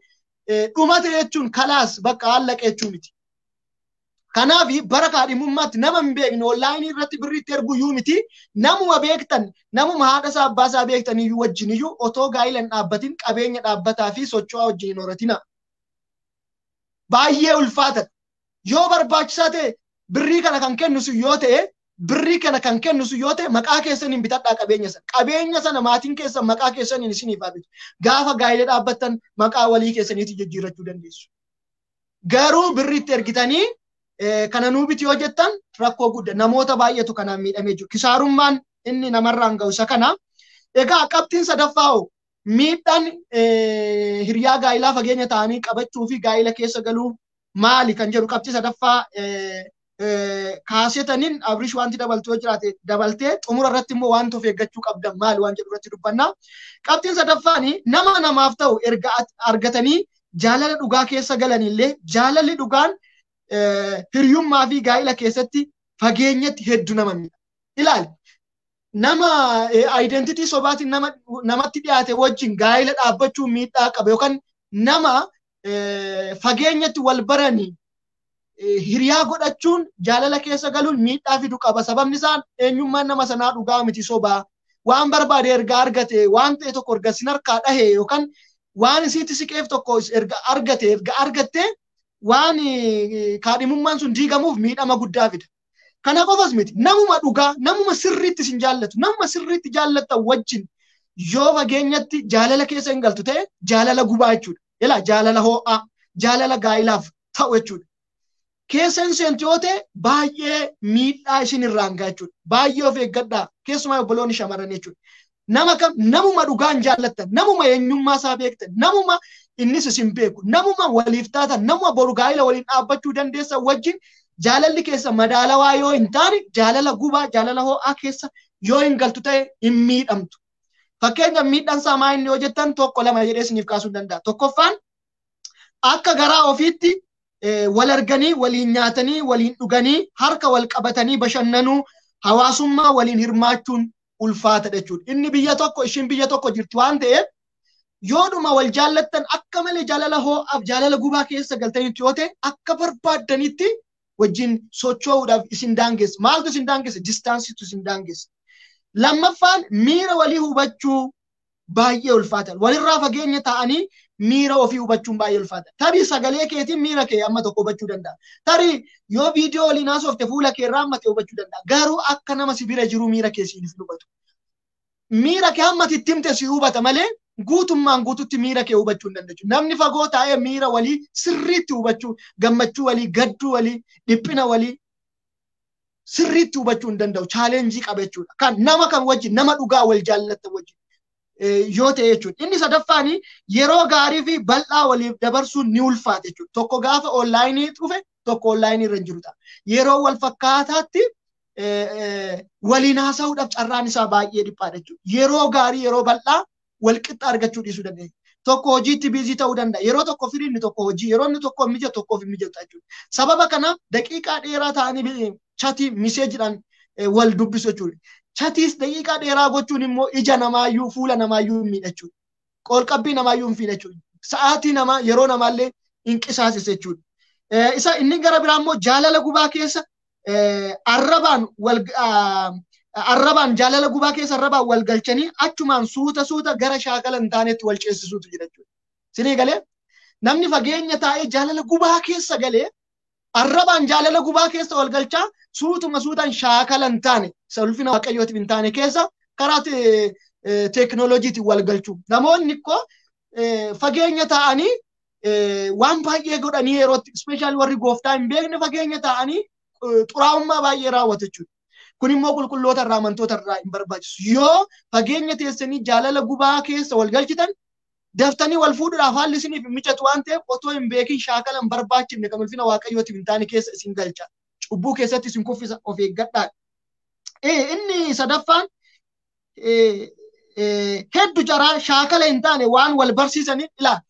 dhumate jechuun kalaas bakka hallaqe jechuu miti. Kanaaf bara kaadhimummaatti nama hin beekne onlaayinii irratti birriitti erguu iyyuu miti. Namuma beektan, namuma haadha isaa abbaa isaa beektan iyyuu wajjin iyyuu otoo gaa'ila hin dhaabbatin qabeenya dhaabbataa fi socho'aa wajjin hin horatina. Baay'ee ulfaatadha. Yoo barbaachisaa ta'e birrii kana kan kennisu yoo ta'e maqaa keessaniin bitadhaa qabeenya sana. Qabeenya sana maatiin keessan maqaa keessaniin isiniif haa bitu. Gaafa gaa'ila dhaabbattan maqaa walii keessaniitti jijjiirrachuu dandeessu. Garuu birriitti ergitanii kana nuu biti yoo jettan rakkoo guddaa namoota baay'eetu kanaan miidhamee jiru. Kisaarummaan inni namarraan ga'u isa kana. Egaa qabxiin sadaffaa miidhaan hiriyaa gaa'ilaa fageenya ta'anii qabachuu fi gaa'ila keessa galuu maali kan jedhu qabxii sadaffaa kaasetaniin abrish wanti dabaltu yoo jiraate dabaltee xumura irratti immoo wanti of eeggachuu qabdan maali waan jedhu irratti dubbanna. Qabxiin sadaffaani nama namaaf ta'u erga argatanii jaalala dhugaa keessa galanillee jaalalli dhugaan hiriyummaa fi gaa'ila keessatti fageenyatti heddu nama miidha. Ilaali. Nama identity sobaatiin namatti dhiyaate wajjin gaa'ila dhaabbachuun miidhaa qaba yookaan nama fageenyatti wal baranii hiriyaa godhachuun jaalala keessa galuun miidhaa fidu qaba. Sababni isaan eenyummaan nama sanaa dhugaa miti sobaa. Waan barbaade erga argate waan ta'e tokko erga sin harkaa dhahe yookaan waan isiitti siqeef tokko erga argatte waan kaadhimummaan sun diigamuuf miidhama guddaa fida. Kana qofas miti namuma dhugaa namuma sirriitti sin jaallatu namuma sirriitti jaallattan wajjin yoo fageenyatti jaalala keessa hin galtu ta'e jaalala gubaa jechuudha. Ilaa jaalala ho'aa jaalala gaa'ilaaf ta'u jechuudha. Keessa hin seentu yoo ta'e baay'ee miidhaa isin irraan ga'a jechuudha. Baay'ee of eeggadhaa keessumaa obboloonni shamarran jechuudha. Namuma dhugaan jaallattan namuma eenyummaa isaa beektan namuma innis isin beeku namuma waliif taatan namuma boru gaa'ila waliin dhaabbachuu dandeessan wajjin jaalalli keessa madaalawaa yoo hin taane jaalala gubaa jaalala ho'aa keessa yoo hin galtu ta'e hin miidhamtu. Fakkeenyaaf miidhaan isaa maa inni yoo jettan tokko lama jedhee isiniif kaasuu danda'a. Tokkoffaan akka garaa ofiitti wal arganii waliin nyaatanii waliin dhuganii harka wal qabatanii bashannanuu hawaasummaa waliin hirmaachuun ulfaata jechuudha. Inni biyya tokko ishiin biyya tokko jirti waan ta'eef yoodhuma wal jaallattan akka malee jaalala ho'aaf jaalala gubaa keessa galtanitti yoo ta'e akka barbaaddanitti wajjin socho'uudhaaf isin daangessa. Maaltu isin daangessa? Distaansiitu isin daangessa. Lammaffaan miira walii hubachuu baay'ee ulfaata. Walirraa fageenya ta'anii miira ofii hubachuun baay'ee ulfaata. Tarii sagalee keetiin miira kee amma tokko hubachuu danda'a. Tarii yoo viidiyoo waliin haasofte fuula kee irraa amma ta'e hubachuu danda'a. Garuu akka nama si bira jiru miira kee siif hubatu. Miira kee amma itti himte si hubata malee guutummaan guututti miira kee hubachuu hin danda'u. Namni fagoo taa'ee miira walii sirriitti hubachuu, gammachuu walii, gadduu walii, dhiphina walii sirriitti hubachuu hin danda'u. Chaalenjii qaba jechuudha. Kan nama kan wajjin nama dhugaa wal jaallatan wajjin yoo ta'e jechuudha. Inni sadaffaani yeroo gaarii fi bal'aa waliif dabarsuun ni ulfaata jechuudha. Tokko gaafa onlaayinii dhufe tokko onlaayinii irra hin jiru ta'a. Yeroo wal fakkaataatti waliin haasa'uudhaaf carraan isaa baay'ee dhiphaadha jechuudha. Yeroo gaarii yeroo bal'aa wal qixa argachuu dhiisuu dandeenya. Tokko hojiitti biizii ta'uu danda'a. Yeroo tokko firii inni tokko hojii, yeroo inni tokko mijatu tokkoof hin mijatu jechuudha. Sababa kanaaf daqiiqaa dheeraa ta'anii chatii miseejiidhaan wal dubbisu jechuudha. Chatiis daqiiqaa dheeraa gochuun immoo ija namaayyuu fuula namaayyuu hin miidhachuudha. Qoolqabbii namaayyuu hin fiidhachuudha. Sa'aatii namaa yeroo namaallee hin qisaasise jechuudha. Isa inni gara biraa immoo jaalala gubaa keessa arrabaan jaalala gubaa keessa arrabaan wal galchanii achumaan suuta gara shaakala hin taanetti wal ceesisuutu jira jechuudha. Sinii galee namni fageenya taa'ee jaalala gubaa keessa galee arrabaan jaalala gubaa keessa wal galchaa suutaan shaakala hin taane isa ulfina waaqayyootiif hin taane keessa karaa teekinooloojiitiin wal galchuu. Namoonni ikkoo fageenya taa'anii waan baay'ee godhanii yerootti ispeeshaali warri gooftaa hin beekne fageenya taa'anii xuraa'ummaa baay'ee raawwatu jechuudha. Kun immoo qulqulloota irraa amantoota irraa hin barbaachisu. Yoo fageenya teessanii jaalala gubaa keessa wal galchitan daftanii wal fuudhuudhaaf haalli isiniif mijatu waan ta'eef otoo hin beekin shaakala hin barbaachifne kan ulfina waaqayyootiif hin taane keessa isin galcha. cubbuu keessatti isin kuffisa of eeggadhaa. Inni sadaffaan heddu jaraa shaakala hin taane waan wal barsiisaniif ilaa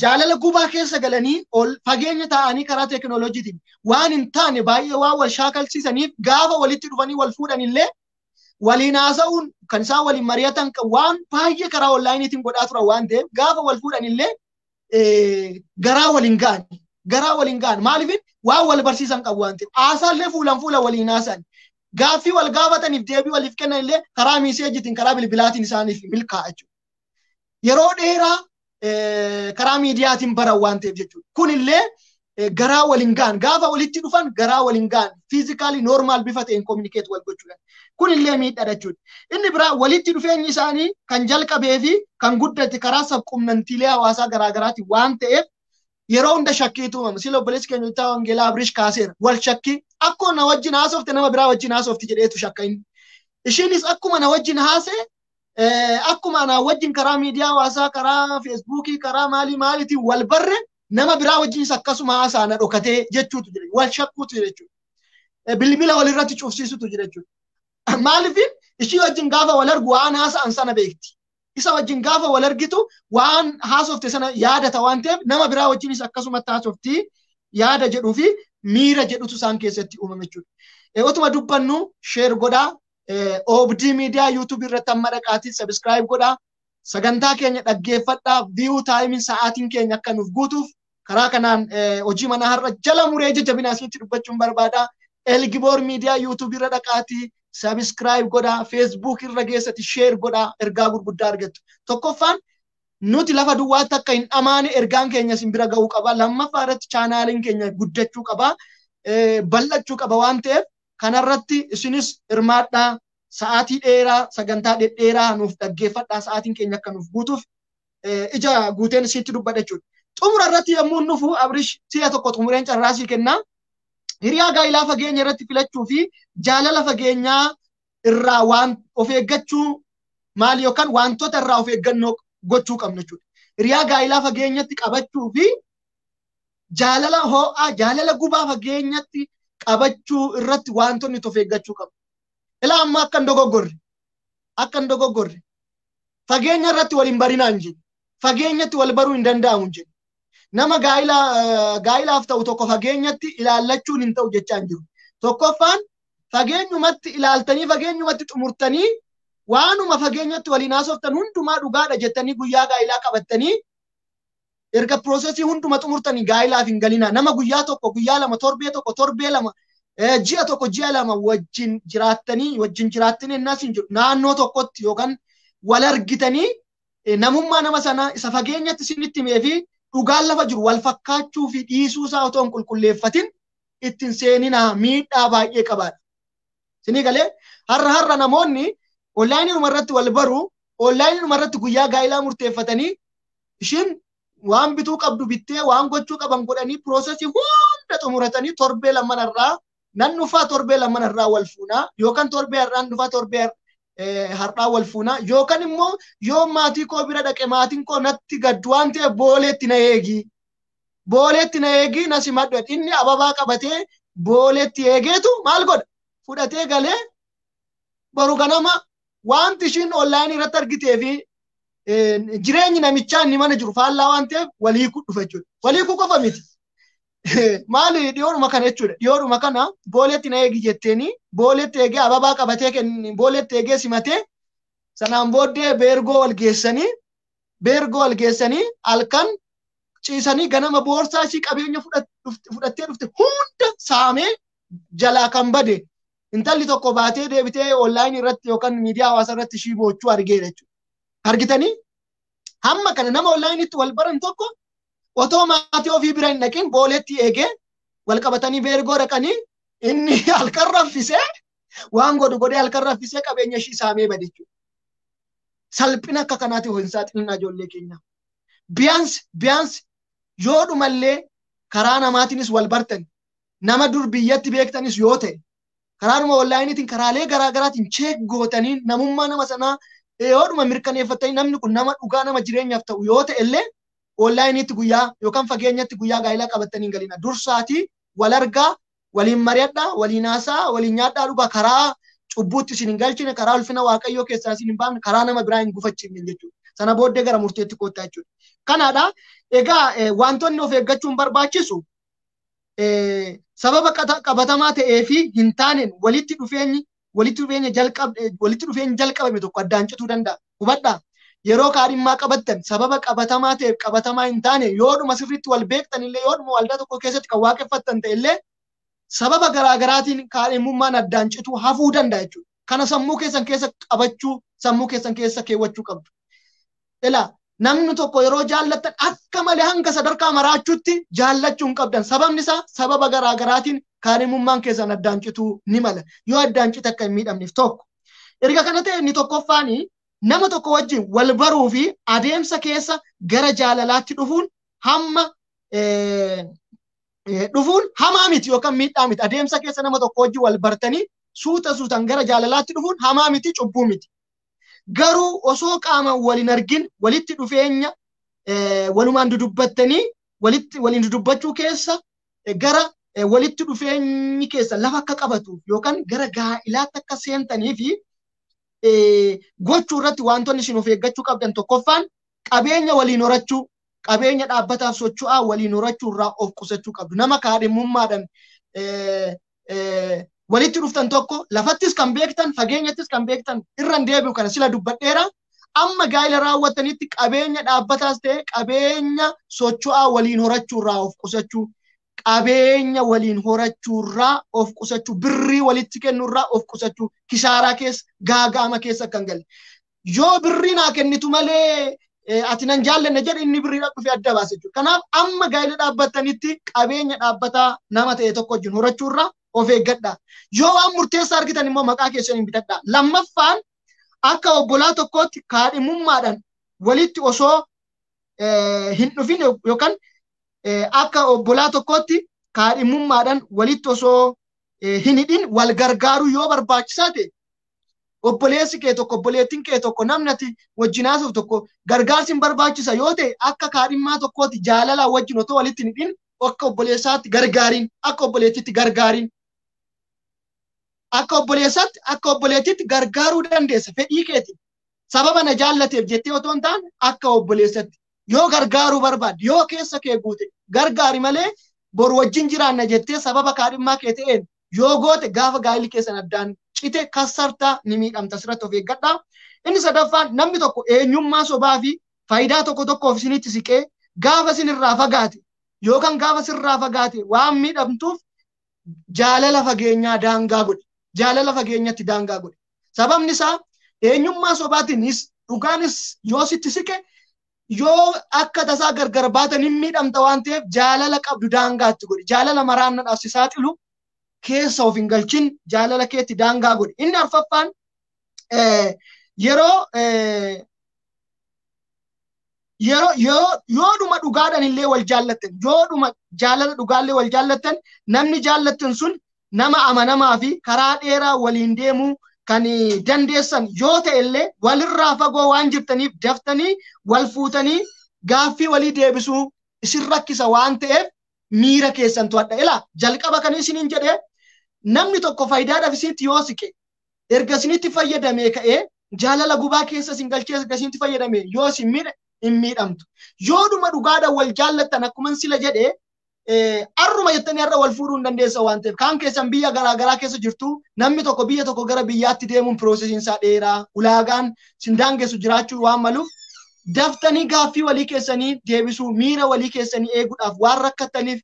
jaalala gubaa keessa galanii ol fageenya ta'anii karaa teekinooloojiitiin waan hin taane baay'ee waan wal shaakalsiisaniif gaafa walitti dhufanii wal fuudhanillee waliin haasa'uun kan isaan waliin mari'atan waan baay'ee karaa onlaayiniitiin godhaa turan waan ta'eef gaafa wal fuudhanillee garaa waliin ga'an maaliif waan wal barsiisan qabu waan ta'eef haasaallee fuula waliin haasan gaaffii wal gaafataniif deebii waliif kennanillee karaa miiseejiitiin karaa bilbilaatiin isaaniif milkaa'a jechuudha. Yeroo dheeraa karaa miidiyaatiin baran waan ta'eef jechuudha. Kunillee garaa waliin ga'an gaafa walitti dhufan garaa waliin ga'an fiizikaalii noormaal bifa ta'een kominikeet wal gochuudhaan kunillee miidhaadha jechuudha. Inni biraa walitti dhufeenyi isaanii kan jalqabee fi kan guddate karaa sabquunnamtiilee hawaasaa garaagaraatiin waan ta'eef yeroo hunda shakkiitu uumama. Sila obboleessi keenya Itti Wangeelaa Abrish kaaseera wal shakkii akkuma na wajjin haasofte nama biraa wajjin haasofti jedheetu shakka inni. Ishiinis akkuma na wajjin haasee akkuma na wajjin karaa miidiyaa hawaasaa karaa feesbuukii karaa maaliitiin wal barre nama biraa wajjinis akkasuma haasaa na dhokatee jechuutu jira wal shakkuutu jira jechuudha. Bilbila walirratti cufsiisutu jira jechuudha. Maaliif ishii wajjin gaafa wal argu waan haasa'an sana beekti. Isa wajjin gaafa wal argitu waan haasofte sana yaadata waan ta'eef nama biraa wajjinis akkasumatti haasofti yaada jedhuu fi miira jedhutu isaan keessatti uumame jechuudha. Otuma dubbannu sheer godhaa. Obdii miidiyaa YouTube irratti amma dhaqaatii subscribe godhaa. Sagantaa keenya dhaggeeffadhaa. View time sa'aatiin keenya akka nuuf guutuuf karaa kanaan hojii mana har'a jala muree jajjabina asitti dubbachuun barbaada. Elgiboor miidiyaa YouTube irra dhaqaatii subscribe godhaa. Facebook irra geessati share godhaa. Ergaa gurguddaa argattu. Tokkoffaan nuti lafa duwwaatti akka hin dhamaane ergaan keenya isin bira ga'uu qaba. Lammaffaa irratti chaanaaliin keenya guddachuu qaba. Bal'achuu qaba waan ta'eef kanarratti isinis hirmaadhaa. Sa'aatii dheeraa sagantaa dhedheeraa nuuf dhaggeeffadhaa sa'aatiin keenya akka nuuf guutuuf ija guuteen isitti dubbadha jechuudha. Xumura irratti yommuu nufu Abrish si'a tokko xumureen carraasii kennaa. Hiriyaa gaa'ilaa fageenya irratti filachuu fi jaalala fageenyaa irraa waan of eeggachuu maali yookaan wantoota irraa of eeggannoo gochuu qabna jechuudha. Hiriyaa gaa'ilaa fageenyatti qabachuu fi jaalala ho'aa jaalala gubaa fageenyatti qabachuu irratti wantoonni of eeggachuu qabna. Ilaa amma akka hin dogoggorre fageenya irratti waliin barinaan jedhe fageenyatti wal baruu hin danda'amu jedhe nama gaa'ilaaf ta'u tokko fageenyatti ilaallachuun hin ta'u jechaa hin jiru. Tokkoffaan fageenyumatti ilaaltanii fageenyumatti xumurtanii waanuma fageenyatti waliin haasoftan hundumaa dhugaadha jettanii guyyaa gaa'ilaa qabattanii erga piroosesii hunduma xumurtanii gaa'ilaaf hin galinaa. Nama guyyaa tokko guyyaa lama torbee tokko torbee lama ji'a tokko ji'a lama wajjin jiraattanii innas hin jiru. Naannoo tokkotti yookaan wal argitanii namummaa nama sanaa isa fageenyatti isinitti himee fi dhugaan lafa jiru wal fakkaachuu fi dhiisuu isaa otoo hin qulqulleeffatin ittiin seeninaa miidhaa baay'ee qabaadha. Isinii galee har'a namoonni onlaayinii irratti wal baru onlaayinii irratti guyyaa gaa'ilaa murteeffatanii ishiin waan bituu qabdu bittee waan gochuu qaban godhanii piroosesii hunda xumuratanii torbee lammanarraa nan dhufaa torbee lammanarraa wal fuunaa yookaan torbee har'aan dhufaa torbee har'aa wal fuunaa yookaan immoo yoo maatii koo bira dhaqe maatiin koo natti gaddu waan ta'eef booleetti na eegii na simadhu inni ababaa qabatee booleetti eegeetu maal godha fudhatee galee baru ganama wanti ishiin onlaayinii irratti argitee fi jireenyi namichaa inni mana jiru faallaa waan ta'eef waliikuu dhufa jechuudha. Waliikuu qofa miti. Maali dhiyoodhuma kana jechuudha. Dhiyoodhuma kana booleetti na eegi jetteeni booleetti eegee ababaa qabatee booleetti eegee simatee sanaan booddee beergoo wal geessanii halkan ciisanii ganama boorsaa ishii qabeenya fudhattee dhufte hunda saamee jalaa kan bade intalli tokko baatee deebitee onlaayinii irratti yookaan miidiyaa hawaasaa irratti ishii boochuu argeera jechuudha. Argitanii hamma kana nama onlaayiniitti wal baran tokko otoo maatii ofii bira hin dhaqin booleetti eegee wal qabatanii beergoo dhaqanii inni halkan raffisee waan godhee halkan raffisee qabeenya ishii saamee bade jechuudha. Salphina akka kanaati hin saaxilinaa ijoollee keenya. Biyyaansi yoodhumallee karaa namaatiinis wal bartan nama dur biyyatti beektanis yoo ta'e karaanuma onlaayiniitiin karaalee garaagaraatiin cheek gootanii namummaa nama sanaa yoodhuma mirkaneeffatanii namni kun nama dhugaa nama jireenyaaf ta'u yoo ta'e illee onlaayiniitti guyyaa yookaan fageenyatti guyyaa gaa'ilaa qabattanii galina. Dursaatii wal argaa waliin mari'adhaa, waliin haasaa, waliin nyaadhaa dhugaa karaa cubbuutti isin hin galchine, karaa ulfina Waaqayyoo keessaa isin hin baafne, karaa nama biraa hin gufachiifne jechuudha. Sana booddee gara murteetti koottaa jechuudha. Kanaadha. Egaa wantoonni of eeggachuun barbaachisu sababa qabatamaa ta'ee fi hin taaneen walitti dhufeenyi jalqabame tokko addaan cituu danda'a. Hubadhaa. Yeroo kaadhimmaa qabattan sababa qabatamaa ta'eef qabatamaa hin taane yoodhuma sirriitti wal beektan illee yoodhuma waldaa tokko keessatti kan waaqeffattan ta'e illee sababa garaagaraatiin kaadhimummaan addaan cituu hafuu danda'a jechuudha. Kana sammuu keessan keessa qabachuu, sammuu keessan keessa keewwachuu qabdu. Ilaa namni tokko yeroo jaallattan akka malee hanga sadarkaa maraachuutti jaallachuu hin qabdan. Sababni isaa sababa garaagaraatiin kaadhimummaan keessan addaan cituu ni mala. Yoo addaan cite akka hin miidhamneef tokko. Erga kana ta'e inni tokkoffaanii nama tokko wajjin wal baruu fi adeemsa keessa gara jaalalaatti dhufuun hamaa miti yookaan miidhaa miti. Adeemsa keessa nama tokko wajjin wal bartanii suutaan gara jaalalaatti dhufuun hamaa miti, cubbuu miti. Garuu osoo qaamaan waliin argin walitti dhufeenya walumaan dudubbattanii waliin dudubbachuu keessa gara walitti dhufeenyi keessa lafa akka qabatuuf yookaan gara gaa'ilaatti akka seentanii fi gochuu irratti wantoonni isin of eeggachuu qabdan tokkoffaan qabeenya waliin horachuu, qabeenya dhaabbataaf socho'aa waliin horachuu irraa of qusachuu qabdu. Nama kaadhimummaadhaan walitti dhuftan tokko lafattis kan beektan, fageenyattis kan beektan irraan deebi'u kana sila dubbadheera. Amma gaa'ila raawwattanitti qabeenya dhaabbataas ta'e qabeenya socho'aa waliin horachuu irraa of qusachuu. Qabeenya waliin horachuu irraa of qusachuu, birrii walitti kennuu irraa of qusachuu, kisaaraa keessa, gaaga'ama keessa kan galle. Yoo birrii naa kennitu malee ati nan jaallanne jedhe inni birrii dhufee adda baasa jechuudha. Kanaaf amma gaa'ila dhaabbattanitti qabeenya dhaabbataa nama ta'e tokko wajjin horachuu irraa of eeggadhaa. Yoo waan murteessaa argitan immoo maqaa keessaniin bitadhaa. Lammaffaan akka obbolaa tokkootti kaadhimummaadhaan walitti osoo hin dhufin yookaan akka obbolaa tokkootti kaadhimummaadhaan walitti osoo hin hidhin wal gargaaruu yoo barbaachisaa ta'e obboleessi kee tokko obboleettiin kee tokko namni ati wajjin haasa'u tokko gargaarsi hin barbaachisa yoo ta'e akka kaadhimmaa tokkootti jaalala wajjin otoo walitti hin hidhin akka obboleessaatti gargaariin, akka obboleettiitti gargaariin. Akka obboleessaatti akka obboleettiitti gargaaruu dandeessa fedhii keetiin. Sababa na jaallateef jettee otoo hin taane akka obboleessatti yoo gargaaruu barbaadde yoo keessa kee guute gargaari malee bor wajjin jiraanna jettee sababa kaadhimmaa kee ta'een yoo goote gaafa gaa'illi keessan addaan cite kassartaa ni miidhamta. Asirratti of eeggadhaa. Inni sadaffaan namni tokko eenyummaa sobaa fi faayidaa tokko tokkoof isinitti siqee gaafa isinirraa fagaate yookaan gaafa sirraa fagaate waan miidhamtuuf jaalala fageenyaa daangaa godhe. Jaalala fageenyatti daangaa godhe. Sababni isaa eenyummaa sobaatiinis dhugaanis yoo sitti siqe yoo akka tasaa gargar baatan hin miidhamta waan ta'eef jaalala qabdu daangaatti godhe. Jaalala maraannaadhaaf si saaxilu keessa of hin galchin jaalala keetti daangaa godhe. Inni arfaffaan yoodhuma dhugaadhaan illee wal jaallattan, yoodhuma jaalala dhugaallee wal jaallattan namni jaallattan sun nama amanamaa fi karaa dheeraa waliin deemuu kan dandeessan yoo ta'e illee walirraa fagoo waan jirtaniif daftanii wal fuutanii gaaffii walii deebisuu isin rakkisa waan ta'eef miira keessan to'adha. Ilaa jalqaba kan isiniin jedhee namni tokko faayidaadhaaf isinitti yoo siqe erga isinitti fayyadamee ka'ee jaalala gubaa keessa isin galchee erga isinitti fayyadamee yoo isin miidhe hin miidhamtu. Yoodhuma dhugaadhaan wal jaallattan akkuma sila jedhee arruma jettanii har'a wal fuudhuu hin dandeessa waan ta'eef kaan keessan biyya garaagaraa keessa jirtu namni tokko biyya tokko gara biyyaatti deemuun piroosesiin isaa dheeraa ulaagaan sin daangessu jiraachuu waan maluuf daftanii gaaffii walii keessanii deebisuu miira walii keessanii eeguudhaaf waan rakkattaniif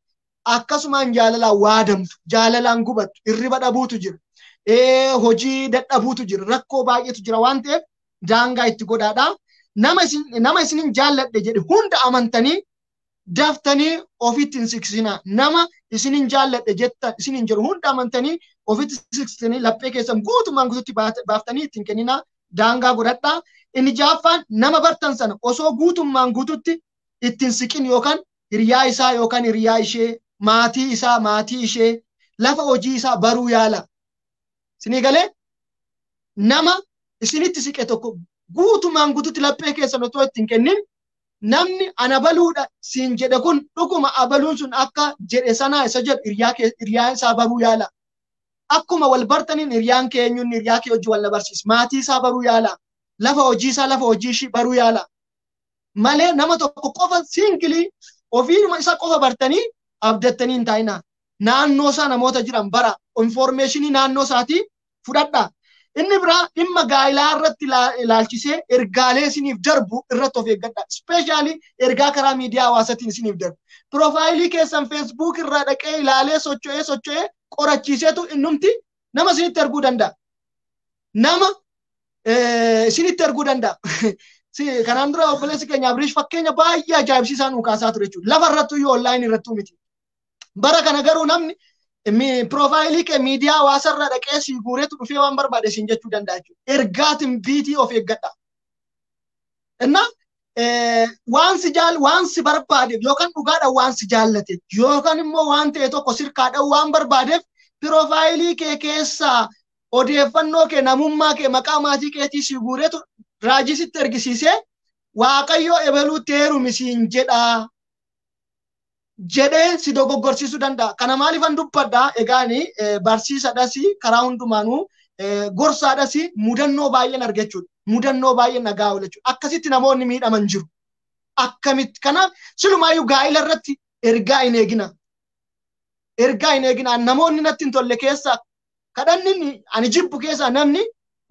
akkasumaan jaalalaan waadamtu jaalalaan gubattu hirriba dhabuutu jira hojii dadhabuutu jira rakkoo baay'eetu jira waan ta'eef daangaa itti godhaadhaa nama isinin jaalladhe jedhe hunda amantanii daftanii ofitti hin siqsina. Nama isinin jaalladhe jettan isinin jiru hunda amantanii ofitti siqsitanii laphee keessan guutumaan guututti baaftanii ittiin kennina daangaa godhadhaa. Inni jaaffaan nama bartan sana osoo guutummaan guututti ittiin siqin yookaan hiriyaa isaa yookaan hiriyaa ishee maatii isaa maatii ishee lafa hojii isaa baruu yaala. Isinii galee nama isinitti siqe tokko guutumaan guututti laphee keessan otoo ittiin kennin namni ana baluudha siin jedhe kun dhuguma abaluun sun akka jedhe sanaa isa jedhu hiriyaa isaa baruu yaala. Akkuma wal bartaniin hiriyaan keenyuun hiriyaa kee hojii wal barsiis. Maatii isaa baruu yaala. Lafa hojii isaa lafa hojii ishii baruu yaala. Malee nama tokko qofa singilii ofiinuma isa qofa bartanii abdattanii hin taa'inaa. Naannoo isaa namoota jiran bara informationii naannoo isaatii fudhadhaa. Inni biraa dhimma gaa'ilaa irratti ilaalchisee ergaalee isiniif darbu irratti of eeggadha. Ispeeshaalii ergaa karaa miidiyaa hawaasaatiin isiniif darbu. Piroofaayilii keessan feesbuuk irraa dhaqee ilaalee socho'ee qorachiiseetu innumti nama isinitti erguu danda'a. Nama isinitti erguu danda'a. Kanaan dura obboleessi keenya Abiriish fakkeenya baay'ee ajaa'ibsiisaa nuu kaasaa ture jechuudha. Lafa irrattuu yoo onlaayinii irrattuu miti. Bara kana garuu namni piroofaayilii kee miidiyaa hawaasa irraa dhaqee si guureetu dhufee waan barbaade siin jechuu danda'a jechuudha. Ergaatiin biitii of eeggadha. Inna waan si barbaadeef yookaan dhugaadhaan waan si jaallate yookaan immoo waan ta'e tokko sirkaadhaan waan barbaadeef piroofaayilii kee keessaa odeeffannoo kee namummaa kee maqaa maatii keetii si guureetu raajii sitti ergisiisee Waaqayyoo ebeluutti heerumi siin jedhaa. Jedhee si dogoggorsiisuu danda'a. Kana maaliifan dubbadhaa? Egaani barsiisadhas karaa hundumaanuu gorsaadhas mudannoo baay'een argachuudha. Mudannoo baay'een nagaa oolchuudha. Akkasitti namoonni miidhaman jiru. Akkamitti kanaaf silumaayyuu gaa'ila irratti ergaa hin eegina. Ergaa hin eegina. Namoonni natti hin tolle keessaa kadhanni ani jibbu keessaa namni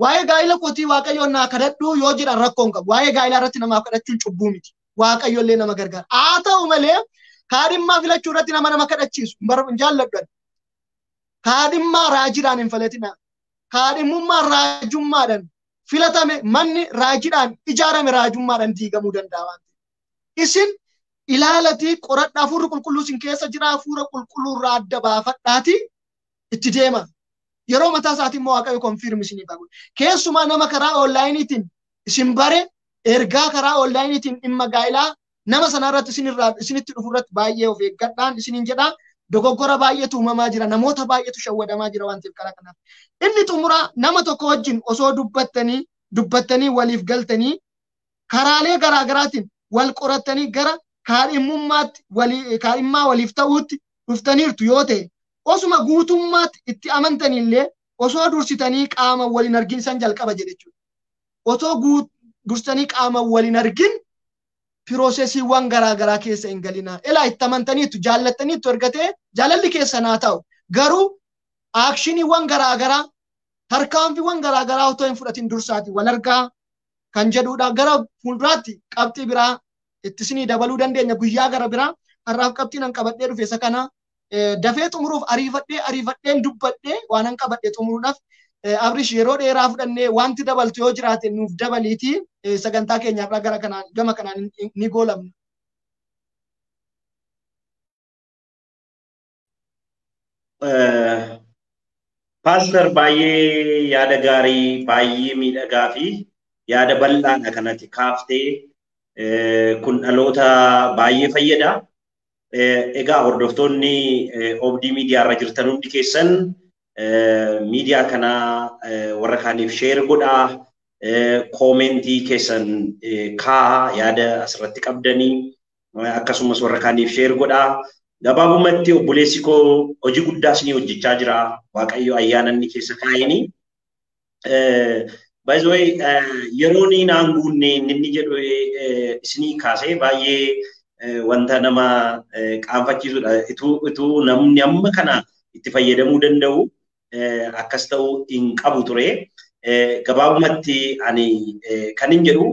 waa'ee gaa'ila kootii Waaqayyoon naa kadhadhuu yoo jedhan rakkoon qabu. Waa'ee gaa'ilaa irratti namaaf kadhachuun cubbuu miti. Waaqayyoollee nama gargaara. Haa ta'u malee kaadhimmaa filachuu irratti nama kadhachiisu hin jaalladhu. Kaadhimmaa raajiidhaan hin filatina. Kaadhimummaa raajummaadhaan filatame manni raajiidhaan ijaarame raajummaadhaan diigamuu danda'a waan ta'eef. Isin ilaalatii qoradhaa hafuurri qulqulluu isin keessa jira hafuura qulqulluu irraa adda baafadhaatii itti deema. Yeroo mataa isaatiin immoo Waaqayyo konfirmi isiniif haa godhu. Keessumaa nama karaa onlaayiniitiin isin bare ergaa karaa onlaayiniitiin dhimma gaa'ilaa nama sanarratti isinitti dhufu irratti baay'ee of eeggadhaan isiniin jedhaa. Dogoggora baay'eetu uumamaa jira. Namoota baay'eetu shawwadamaa jira waan ta'eef karaa kanaaf. Inni xumuraa nama tokko wajjin osoo dubbattanii waliif galtanii karaalee garaagaraatiin wal qorattanii gara kaadhimmaa waliif ta'uutti dhuftaniirtu yoo ta'e osuma guutummaatti itti amantaniillee osoo dursitanii qaama waliin argin san jalqaba jedhe jechuudha. Osoo dursitanii qaama waliin argin piroosesiiwwan garaagaraa keessa hin galinaa. Ilaa itti amantaniitu jaallattaniitu ergatee jaalalli keessa naa ta'u. Garuu aakshiniiwwan garaagaraa tarkaanfiiwwan garaagaraa otoo hin fudhatin dursaati wal argaa kan jedhudha. Gara fuulduraatti qabxii biraa itti isinii dabaluu dandeenya guyyaa gara biraa. Har'aaf qabxiin an qabadhee dhufe isa kana dafee xumuruuf ariifadheen dubbadhee waan an qabadhee xumuruudhaaf Abiriish yeroo dheeraa fudhannee wanti dabaltu yoo jiraate nuuf dabaliitii sagantaa keenyaaf gara kanaan gama kanaan ni goolamna. Paaster baay'ee yaada gaarii baay'ee miidhagaa fi yaada bal'aadha kanatti kaaftee kun dhaloota baay'ee fayyada. Egaa hordoftoonni OBD miidiyaa irra jirtan hundi keessan miidiyaa kana warra kaaniif sheer godhaa. Koomentii keessan kaa yaada asirratti qabdanii akkasumas warra kaaniif sheer godhaa. Gabaabumatti obboleessi koo hojii guddaa isinii hojjechaa jira. Waaqayyo ayyaana inni keessa kaa'ini. By the way, yeroo ni naan guunne inni jedhu isinii kaasee baay'ee wanta nama qaanfachiisudha. Ituu namni amma kana itti fayyadamuu danda'u akkas ta'uu hin qabu ture. Gabaabumatti ani kan hin jedhu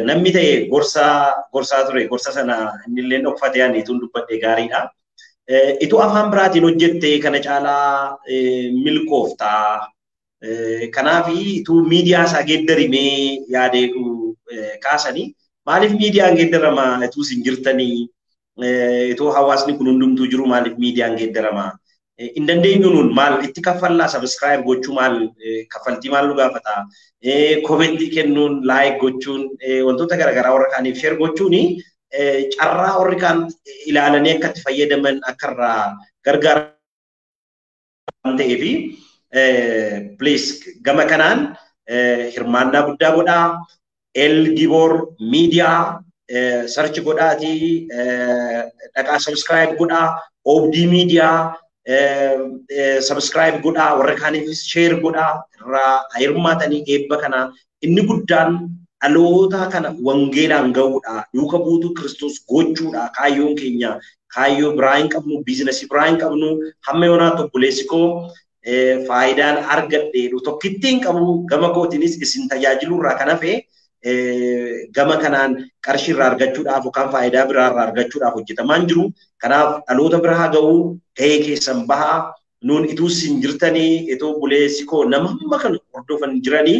namni ta'e gorsaa ture. Gorsa sana innillee dhokfatee ani ituun dubbadhee gaariidha. Ituu afaan biraatiin hojjettee kana caalaa milkooftaa. Kanaafi ituu miidiyaa isaa geeddarimee yaadeetu kaasanii maaliif miidiyaan geeddaramaa ituu isin jirtanii ituu hawaasni kun hundumtuu jiru maaliif miidiyaan geeddaramaa hin dandeenyuun maal itti kaffallaa subscribe gochuu maal kaffaltii maal nu gaafata komentii kennuun like gochuun wantoota garaagaraa warra kaaniif share gochuun carraa warri kaan ilaalanii akka itti fayyadaman akka irraa gargaaran ta'eefi please gama kanaan hirmaannaa guddaa godhaa. El Gibor Media search godhaati dhaqaa subscribe godhaa obdii media subscribe godhaa warra kaaniifis share godhaa irraa hirmaatanii eebba kana inni guddaan dhaloota kana wangeelaan ga'uudha duuka buutuu Kiristoos gochuudha kaayyoon keenya kaayyoo biraa hin qabnu biizinasii biraa hin qabnu hamma yoonaa obboleessi koo faayidaan argadhe tokkittiin qabu gama kootiinis isin tajaajilurraa kan hafe gama kanaan qarshii irraa argachuudhaaf yookaan faayidaa biraa irraa argachuudhaaf hojjetamaa jiru. Kanaaf dhaloota biraa ga'uu gahee keessan bahaa nuun ituu isin jirtanii itoo obboleessi koo nama hamma kan hordofan jiranii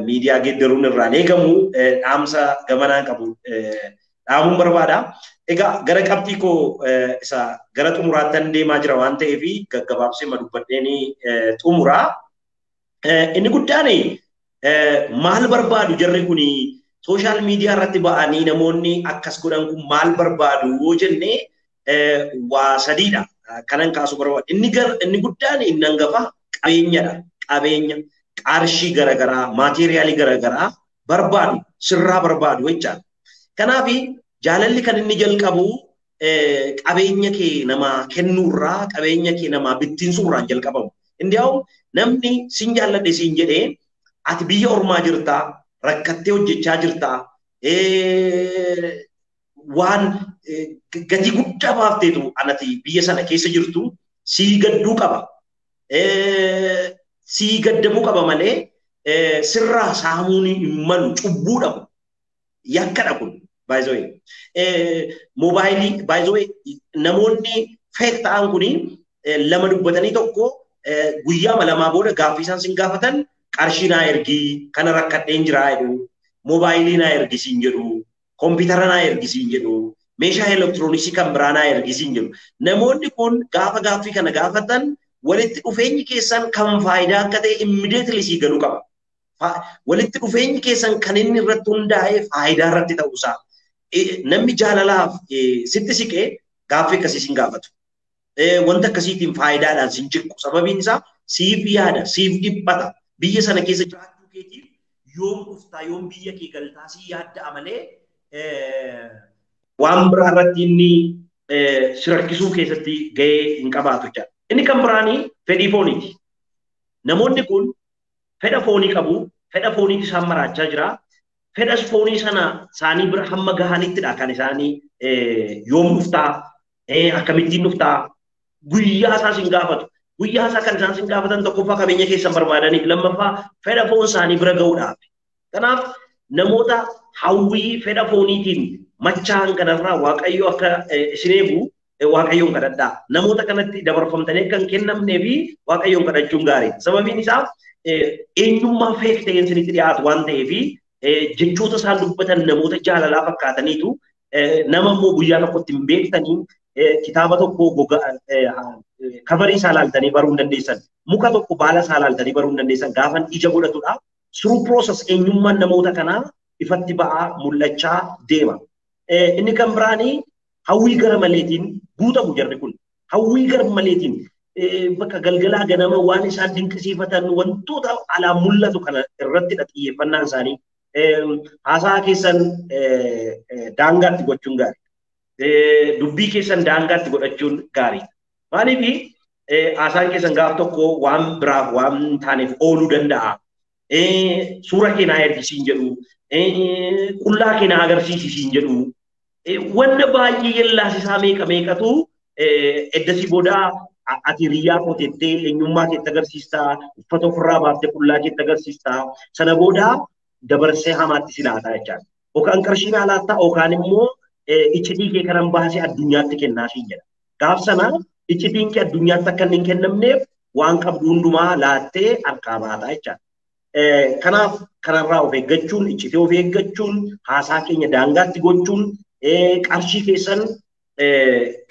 miidiyaa geeddaruun irraan eegamu dhaamsa gamanaa qabu dhaamuun barbaada. Egaa gara qabxii koo isa gara xumuraattan deemaa jira waan ta'eef gaggabaabsee dubbadheen xumuraa. Inni guddaan maal barbaadu jarri kuni sooshaal miidiyaa irratti ba'anii namoonni akkas godhan kun maal barbaadu yoo jenne waa sadiidha kanan kaasuu barbaadu. Inni guddaan inni hangafa qabeenyadha. Qabeenya qarshii garagaraa maateeriyaalii garagaraa barbaadu sirraa barbaadu jechaadha. Kanaaf jaalalli kan inni jalqabu qabeenya kee namaa kennuurraa qabeenya kee namaa bittinsuurraan jalqabamu. Indiyaa'u namni sin jaalladhe siin jedhee ati biyya ormaa jirtaa rakkattee hojjechaa jirtaa waan gatii guddaa baafteetu anati biyya sana keessa jirtu sii gadduu qaba. Sii gaddamuu qaba malee sirraa saamuun hin malu cubbuudha kun yakkadha kun. By the way, mobaayilii by the way namoonni feek ta'an kuni lama dubbatanii tokko guyyaa lamaa booda gaaffii isaan sin gaafatan qarshii naa ergii kana rakkadheen jiraa jedhu mobaayilii naa ergisiin jedhu kompiitara naa ergisiin jedhu meeshaa elektirooniksii kan biraa naa ergisiin jedhu namoonni kun gaafa gaaffii kana gaafatan walitti dhufeenyi keessan kan faayidaa akka ta'e immediately sii galuu qaba. Walitti dhufeenyi keessan kan inni irratti hundaa'e faayidaa irratti ta'uusaa. Namni jaalalaaf sitti siqee gaaffii akkasii sin gaafatu. Wanta akkasiitiin faayidaadhaan sin jiqqu. Sababiin isaa siif yaada, siif dhiphata. Biyya sana keessa jiraachuu keetiif yoom dhuftaa, yoom biyya kee galtaa si yaadda'a malee waan biraa irratti inni si rakkisuu keessatti gahee hin qabaatu jechuudha. Inni kan biraanii fedhii fooniiti. Namoonni kun fedha foonii qabu, fedha foonii isaan maraachaa jira. Fedhas foonii sana isaanii bira hamma gahanittidha kan isaanii yoom dhuftaa, akkamittiin dhuftaa, guyyaa isaa sin gaafatu. Guyyaa isaa kan isaan sin gaafatan tokkoffaa qabeenya keessan barbaadaniif lammaffaa fedha foon isaanii bira gahuudhaaf. Kanaaf namoota hawwii fedha fooniitiin machaan kanarraa Waaqayyo akka isin eegu Waaqayyoon kadhadhaa. Namoota kanatti dabarfamtanii akka hin kennamnee fi Waaqayyoon kadhachuun gaarii. Sababiin isaa eenyummaa feek ta'een isinitti dhiyaatu waan ta'eef jechoota isaan dubbatan namoota jaalalaa fakkaataniitu nama immoo guyyaa tokkotti hin beektanii kitaaba tokko kabarii isaa laaltanii baruu hin dandeessan. Muka tokko baala isaa laaltanii baruu hin dandeessan. Gaafan ija godhatudha. Through process eenyummaan namoota kanaa ifatti ba'aa mul'achaa deema. Inni kan biraanii hawwii gara maleetiin guutamu jarri kun. Hawwii gara maleetiin bakka galgalaa ganama waan isaan dinqisiifatan wantoota alaa mul'atu kana irrattidha xiyyeeffannaan isaanii. Haasaa keessan daangaatti gochuun gaarii. Dubbii keessan daangaatti godhachuun gaarii. Maaliif haasaan keessan gaaf tokko waan biraaf waan taaneef ooluu danda'a. Suura kee naa ergisiin jedhu, qullaa kee naa agarsiisiin jedhu. Wanta baay'ee yellaasisaa meeqatu eddasii boodaa ati riyyaa qotettee eenyummaa keetti agarsiistaa, uffata ofirraa baaftee qullaa keetti agarsiistaa. Sana boodaa dabarsee hamaatti si laataa jechaadha. Yookaan qarshii naa laattaa yookaan immoo iccitii kee kanan baasee addunyaatti kennaasiin jedha. Gaaf sana iccitiin kee addunyaatti akka hin kennamneef waan qabdu hundumaa laattee harkaa baataa jechaadha. Kanaaf kanarraa of eeggachuun, iccitii of eeggachuun, haasaa keenya daangaatti gochuun, qarshii keessan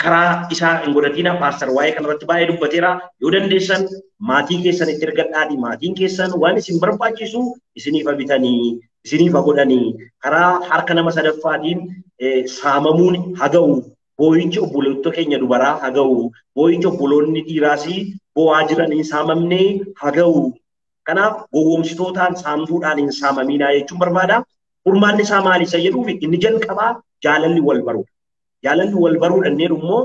karaa isaa hin godhatina. Paaster waa'ee kanarratti baay'ee dubbateera. Yoo dandeessan maatii keessan itti ergadhaati. Maatiin keessan waan isin barbaachisu isiniif bitanii, isiniif godhanii karaa harka nama sadaffaatiin saamamuun haga'u. Boo'ichi obboloota keenya dubaraa haga'u. Boo'ichi obboloonni dhiiraas boo'aa jiran hin saamamnee haga'u. Kanaaf gowwoomsitootaan saamtuudhaan hin saamaminaa jechuun barbaada. Furmaanni isaa maali isa jedhuuf inni jalqabaa jaalalli wal baruu. Jaalalli wal baruu dhanneen immoo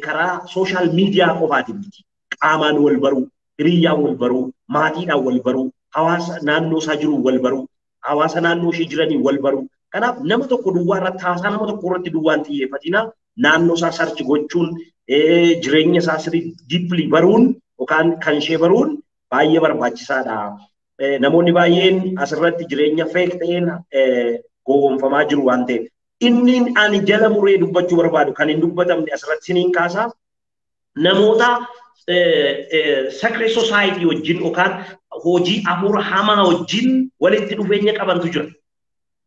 karaa sooshaal miidiyaa qofaatiin miti. Qaamaan wal baruu, hiriyyaan wal baruu, maatiidhaan wal baruu, hawaasa naannoo isaa jiru wal baruu, hawaasa naannoo ishee jiranii wal baruu. Kanaaf nama tokko duwwaa irratti haasaa nama tokko irratti duwwaan xiyyeeffatina naannoo isaa sarchi gochuun jireenya isaa sirrii diippilii baruun yookaan kan ishee baruun baay'ee barbaachisaadha. Namoonni baay'een asirratti jireenya feek ta'een gowwoomfamaa jiru waan ta'eef. Inni ani jala muree dubbachuu barbaadu kan hin dubbatamne asirratti siniin kaasaa namoota sacred society wajjin yookaan hojii afuura hamaa wajjin walitti dhufeenya qabantu jira.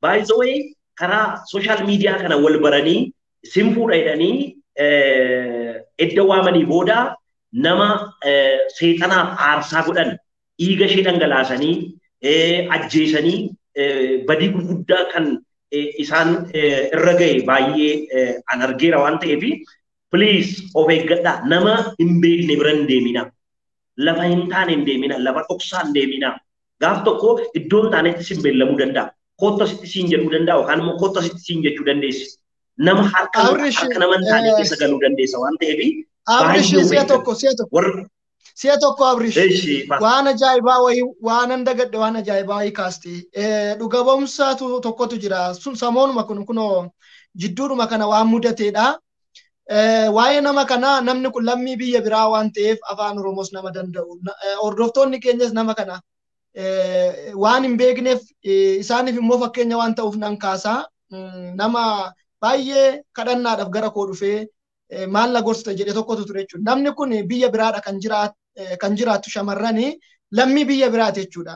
By the way, karaa social media kana wal baranii simfuudha jedhanii edda waamanii booda nama seexanaaf aarsaa godhan dhiiga ishee dhangalaasanii ajjeesanii badii gurguddaa kan isaan irra ga'e baay'ee an argeera waan ta'eef please of eeggadhaa nama hin beekne bira hin deemina lafa hin taane hin deemina lafa dhoksaa hin deemina gaaf tokko iddoon taanetti sin beellamuu danda'a kotta sitti siin jedhuu danda'a yookaan immoo kotta sitti siin jechuu dandeessi nama harka nama hin taane keessa galuu dandeessa waan ta'eef si'a tokko Abrish waan ajaa'ibaa wayii waan dagadde waan ajaa'ibaa wayii kaaste dhuga ba'umsaatu tokkotu jira sun samoonuma kunoo jidduudhuma kana waan mudateedha. Waa'ee nama kana namni kun lammii biyya biraa waan ta'eef afaan Oromoos nama danda'u. Hordoftoonni keenyas nama kana waan hin beekneef isaaniif immoo fakkeenya waan ta'uuf nan kaasaa nama baay'ee kadhannaadhaaf gara koo dhufee maal na gorsita jedhee tokkotu ture jechuudha. Namni kun biyya biraadha kan jiraattu shamarranii lammii biyya biraati jechuudha.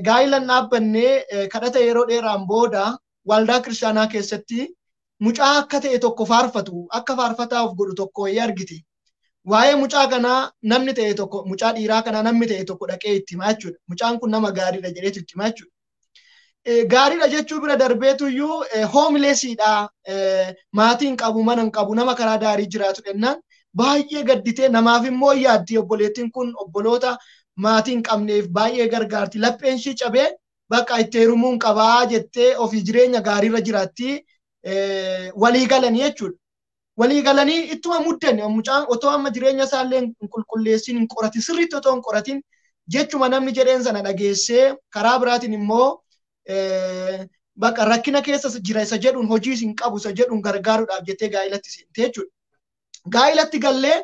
Gaa'ilan dhaabbannee kadhata yeroo dheeraan booda waldaa kiristaanaa keessatti mucaa akka ta'e tokko faarfatu akka faarfataa of godhu tokko argite. Waa'ee mucaa kanaa namni ta'e tokko mucaa dhiiraa kanaa namni ta'e tokko dhaqee itti himaa jechuudha. Mucaan kun nama gaariidha jedheetu itti himaa jechuudha. Gaariidha jechuu bira darbeetu iyyuu hoomleesiidha maatiin qabu mana hin qabu nama karaa daarii jiraatu jennaan baay'ee gadditee namaaf immoo yaaddi obboleettiin kun obboloota maatiin qabneef baay'ee gargaarti lapheen ishii cabee bakka itti heerumuun qabaa jettee ofii jireenya gaariirra jiraatti walii galanii jechuudha. Walii galanii ittuma muddanne mucaan otoo amma jireenya isaallee hin qulqulleessin hin qoratin sirriitti otoo hin qoratin jechuma namni jedheen sana dhageessee karaa biraatiin immoo bakka rakkina keessa jira isa jedhuun hojii hin qabu isa jedhuun gargaaruudhaaf jettee gaa'ilatti seente jechuudha. Gaa'ilatti gallee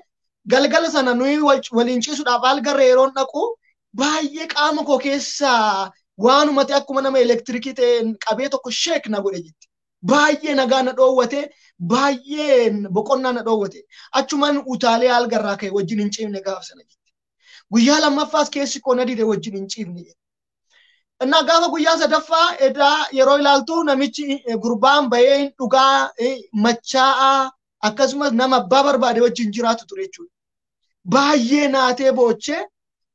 galgala sana nuyi waliin ciisuudhaaf algarra yeroon dhaqu baay'ee qaama koo keessaa waanumatti akkuma nama elektirikii ta'e qabee tokko sheek na godhe jetti. Baay'ee nagaa na dhoowwate baay'ee boqonnaa na dhoowwate achumaan utaalee algarraa ka'e wajjin hin ciifne gaafa sana jetti. Guyyaa lammaffaas keessi koo na dide wajjin hin ciifne jetti. Innaa gaafa guyyaa sadaffaa edaa yeroo ilaaltu namichi gurbaan bahee dhugaa machaa'aa akkasumas nama abbaa barbaade wajjin jiraatu ture jechuudha. Baay'ee naatee boochee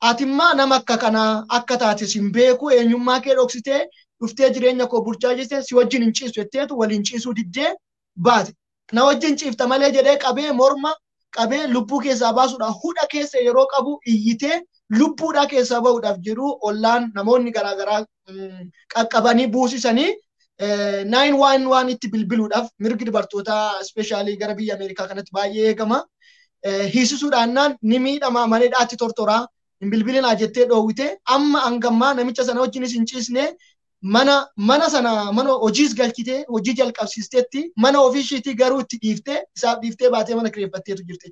atimmaa nama akka kanaa akka taate sin beeku eenyummaa kee dhoksitee dhuftee jireenya koo burjaajiste si wajjin hin ciisu jetteetu waliin ciisuu diddee baate. Na wajjin ciifta malee jedhee qabee morma qabee lubbuu keessaa baasuudhaaf hudha keessa yeroo qabu iyyitee lubbuudhaa keessaa bahuudhaaf jiru ollaan namoonni garaagaraa qaqqabanii buusisanii 911 itti bilbiluudhaaf mirgi dubartootaa ispeeshaalii gara biyya Ameerikaa kanatti baay'ee eegama. Hiisisuudhaannaan ni miidhama maneedhaatti tortoraa hin bilbilinaa jettee dhoowwite amma hangammaa namicha sana wajjinis hin ciisne mana hojiis galchitee hojii jalqabsiisteetti mana ofiishiitii garuu itti dhiiftee isaaf dhiiftee baatee mana kireeffatteetu jirte.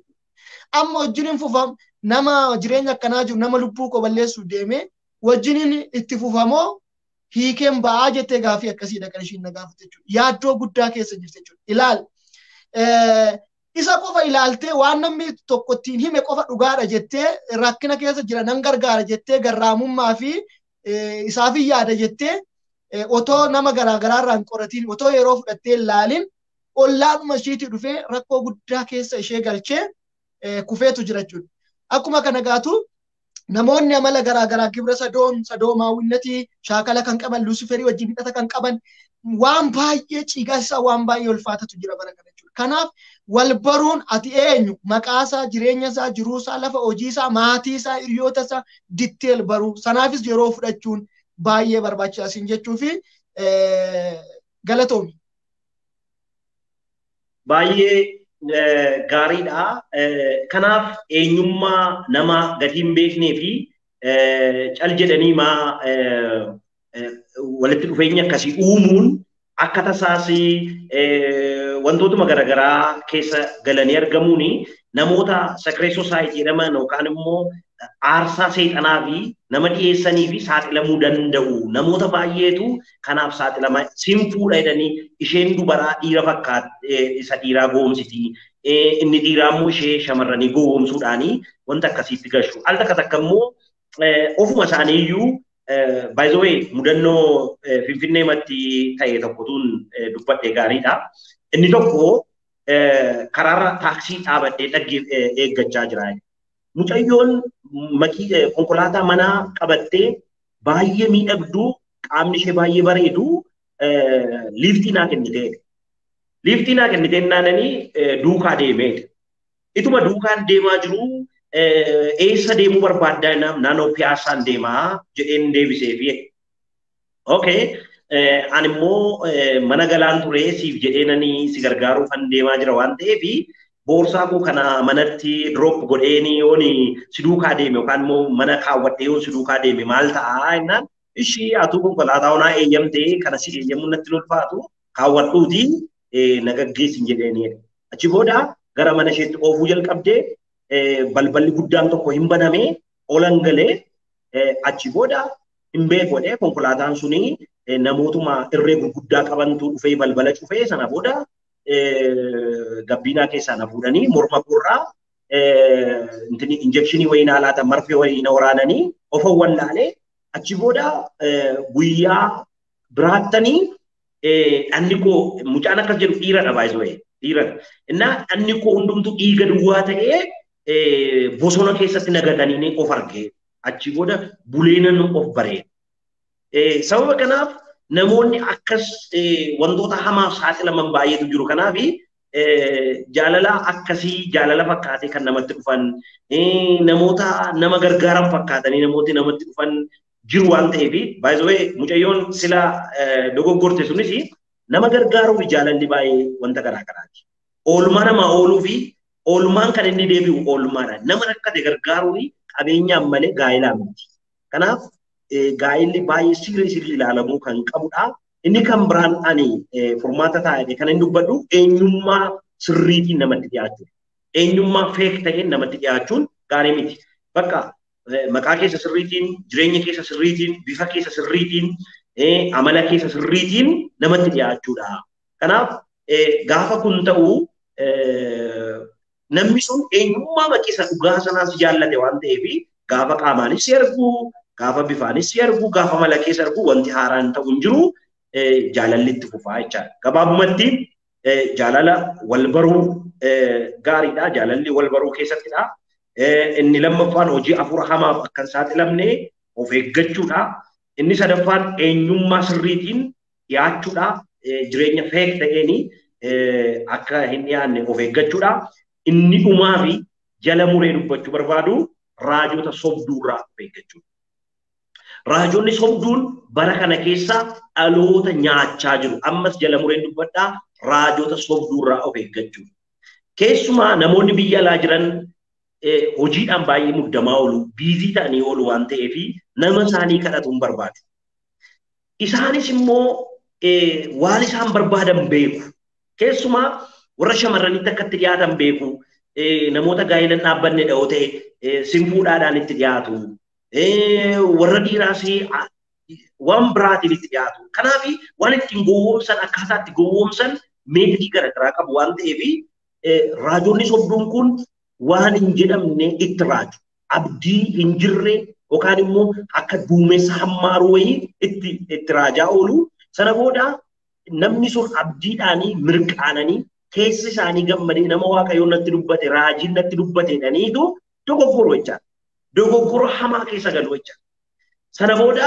Amma wajjiniin fufam nama jireenya akkanaa jiru nama lubbuu koo balleessuuf deeme wajjiniin itti fufamoo hiikeen ba'aa jettee gaafii akkasiidha kan ishiin na gaafate jechuudha. Yaaddoo guddaa keessa jirte jechuudha. Ilaal isa qofa ilaaltee waan namni tokko ittiin hime qofa dhugaadha jettee rakkina keessa jira nan gargaara jettee garraamummaa fi isaafii yaada jettee otoo nama garaagaraarraa hin qoratiin otoo yeroo fudhattee ilaalin ollaanuma ishiitii dhufee rakkoo guddaa keessa ishee galchee kufeetu jira jechuudha. Akkuma kana gaatu namoonni amala garaagaraa gibra sadoomaawwinnatii shaakala kan qaban luusiferii wajjin hidhata kan qaban waan baay'ee ciigasisaa waan baay'ee ulfaatatu jira bara kana jechuudha. Kanaaf wal baruun ati eenyu maqaasaa jireenyasaa jiruusaa lafa hojiisaa maatiisaa hiriyootasaa ditteel baruu sanaafis yeroo fudhachuun baay'ee barbaachisaa jechuu fi galatoomi. Baay'ee gaariidha. Kanaaf eenyummaa nama gadi hin beeknee fi cal jedhanii walitti dhufeenya akkasii uumuun akka tasaas wantootuma garaagaraa keessa galanii argamuun namoota secret society jedhaman yookaan immoo aarsaa seexanaa fi nama dhiyeessanii fi saaxilamuu danda'u. Namoota baay'eetu kanaaf saaxilama. Sinfuudha jedhanii isheen dubaraa dhiira fakkaate isa dhiiraa goomsiti. Inni dhiiraa immoo ishee shamarranii goomsuudhaanii wanta akkasiitti gashu. Al takka takka immoo ofuma isaaniiyyuu by the way mudannoo Finfinneematti ta'e tokkotuun dubbadhee gaariidha. Inni tokko karaarra taaksii dhaabadhee eeggachaa jira. Mucayyoon konkolaataa manaa qabattee baay'ee miidhagduu qaamni ishee baay'ee bareedu liiftii naa kennitee. Liiftii naa kennitee naananii duukaa deemee. Ituma duukaan deemaa jiru eessa deemuu barbaaddaa naannoo piyaasaan deemaa jedheen deebiseefi. Okay. Ani immoo mana galaan ture siif jedheenanii si gargaaruuf kan deemaa jira waan ta'eef boorsaa koo kana manatti drop godheeni yooni si duukaa deeme yookaan immoo mana kaawwadhee yoon si duukaa deeme maal ta'a jennaan ishii atuu konkolaataa onaa eeyyamtee kana si eeyyamuun natti ulfaatu kaawwadhuuti na gaggeessin jedheeni. Achi booda gara mana isheetti oofuu jalqabdee balballi guddaan tokko hin banamee olan galee achi booda hin beekodhe konkolaataan suni namootuma irree gurguddaa qabantu dhufee balbala cufee sana booda gabbinaa keessaa na fuudhanii morma koorraa injekshinii wayinaa laatan marfee wayina waraananii ofan wallaalee achi booda guyyaa biraattanii dhanni koo mucaan akkas jedhu dhiiradha baay'ee dhiiradha. Innaa dhanni koo hundumtu dhiiga duwwaa ta'ee bosona keessatti nagatanii of argee achi booda buleenan of bareeda. Sababa kanaaf namoonni akkas wantoota hamaaf saaxilaman baay'eetu jiru. Kanaaf jaalala akkasii jaalala fakkaatee kan namatti dhufan namoota nama gargaaran fakkaatanii namooti namatti dhufan jiru waan ta'eef by the way mucayyoon sila dogoggorte sunis nama gargaaruu fi jaalalli baay'ee wanta garaagaraati. Oolmaa namaa ooluu fi oolmaan kan inni deebi'u oolmaadha. Nama rakkate gargaaruun qabeenyaan malee gaa'elaa miti. Kanaaf gaa'elli baay'ee sirrii ilaalamuu kan qabudha. Inni kan biraan ani furmaata taa'ee kan inni dubbadhu eenyummaa sirriitiin namatti dhiyaachuudha. Eenyummaa feek ta'een namatti dhiyaachuun gaarii miti. Bakka maqaa keessa sirriitiin, jireenya keessa sirriitiin, bifa keessa sirriitiin, amala keessa sirriitiin namatti dhiyaachuudha. Kanaaf gaafa kun ta'u namni sun eenyummaa maqisa dhugaa sanaas jaallate waan ta'eef gaafa qaamaanis si argu, gaafa bifaanis si argu, gaafa mala keessa argu wanti haaraan ta'u hin jiru jaalalli itti fufaa jechaadha. Gabaabumatti jaalala wal baruu gaariidha. Jaalalli wal baruu keessattidha. Inni lammaffaan hojii afur hamaaf akka hin saaxilamne of eeggachuudha. Inni sadaffaan eenyummaa sirriitiin dhiyaachuudha. Jireenya feek ta'een akka hin dhiyaanne of eeggachuudha. Inni dhumaa fi jala muree dubbachuu barbaadu raajota sobduurraa of eeggachuudha. Raajonni sobduun bara kana keessa dhaloota nyaachaa jiru. Ammas jala mureen dubbadhaa raajota sobduurraa of eeggachuudha. Keessumaa namoonni biyya alaa jiran hojiidhaan baay'ee muddamaa oolu, biizii ta'anii oolu waan ta'eef nama isaanii kadhatuun barbaadu. Isaanis immoo waan isaan barbaadan beeku. Keessumaa warra shamarranitti akka itti dhiyaatan beeku. Namoota gaa'ela hin dhaabbanne dha'oo ta'e sinfuudhaadhaan itti dhiyaatu. Warra dhiiraas waan biraatiin itti dhiyaatu. Kanaaf waan ittiin gowwoomsan akkaataa itti gowwoomsan meetodii garaagaraa qabu waan ta'eef raajonni sobduun kun waan hin jedhamne itti raaju. Abdii hin jirre yookaan immoo akka duumessa hammaaru wayii itti raajaa oolu. Sana booda namni sun abdiidhaanii mirqaananii keessi isaanii gammadee nama waaqayyoon natti dubbate raajiin natti dubbate dhaniitu dogoggoruu jechaadha. Dogoggora hamaa keessa galu jechaadha. Sana booda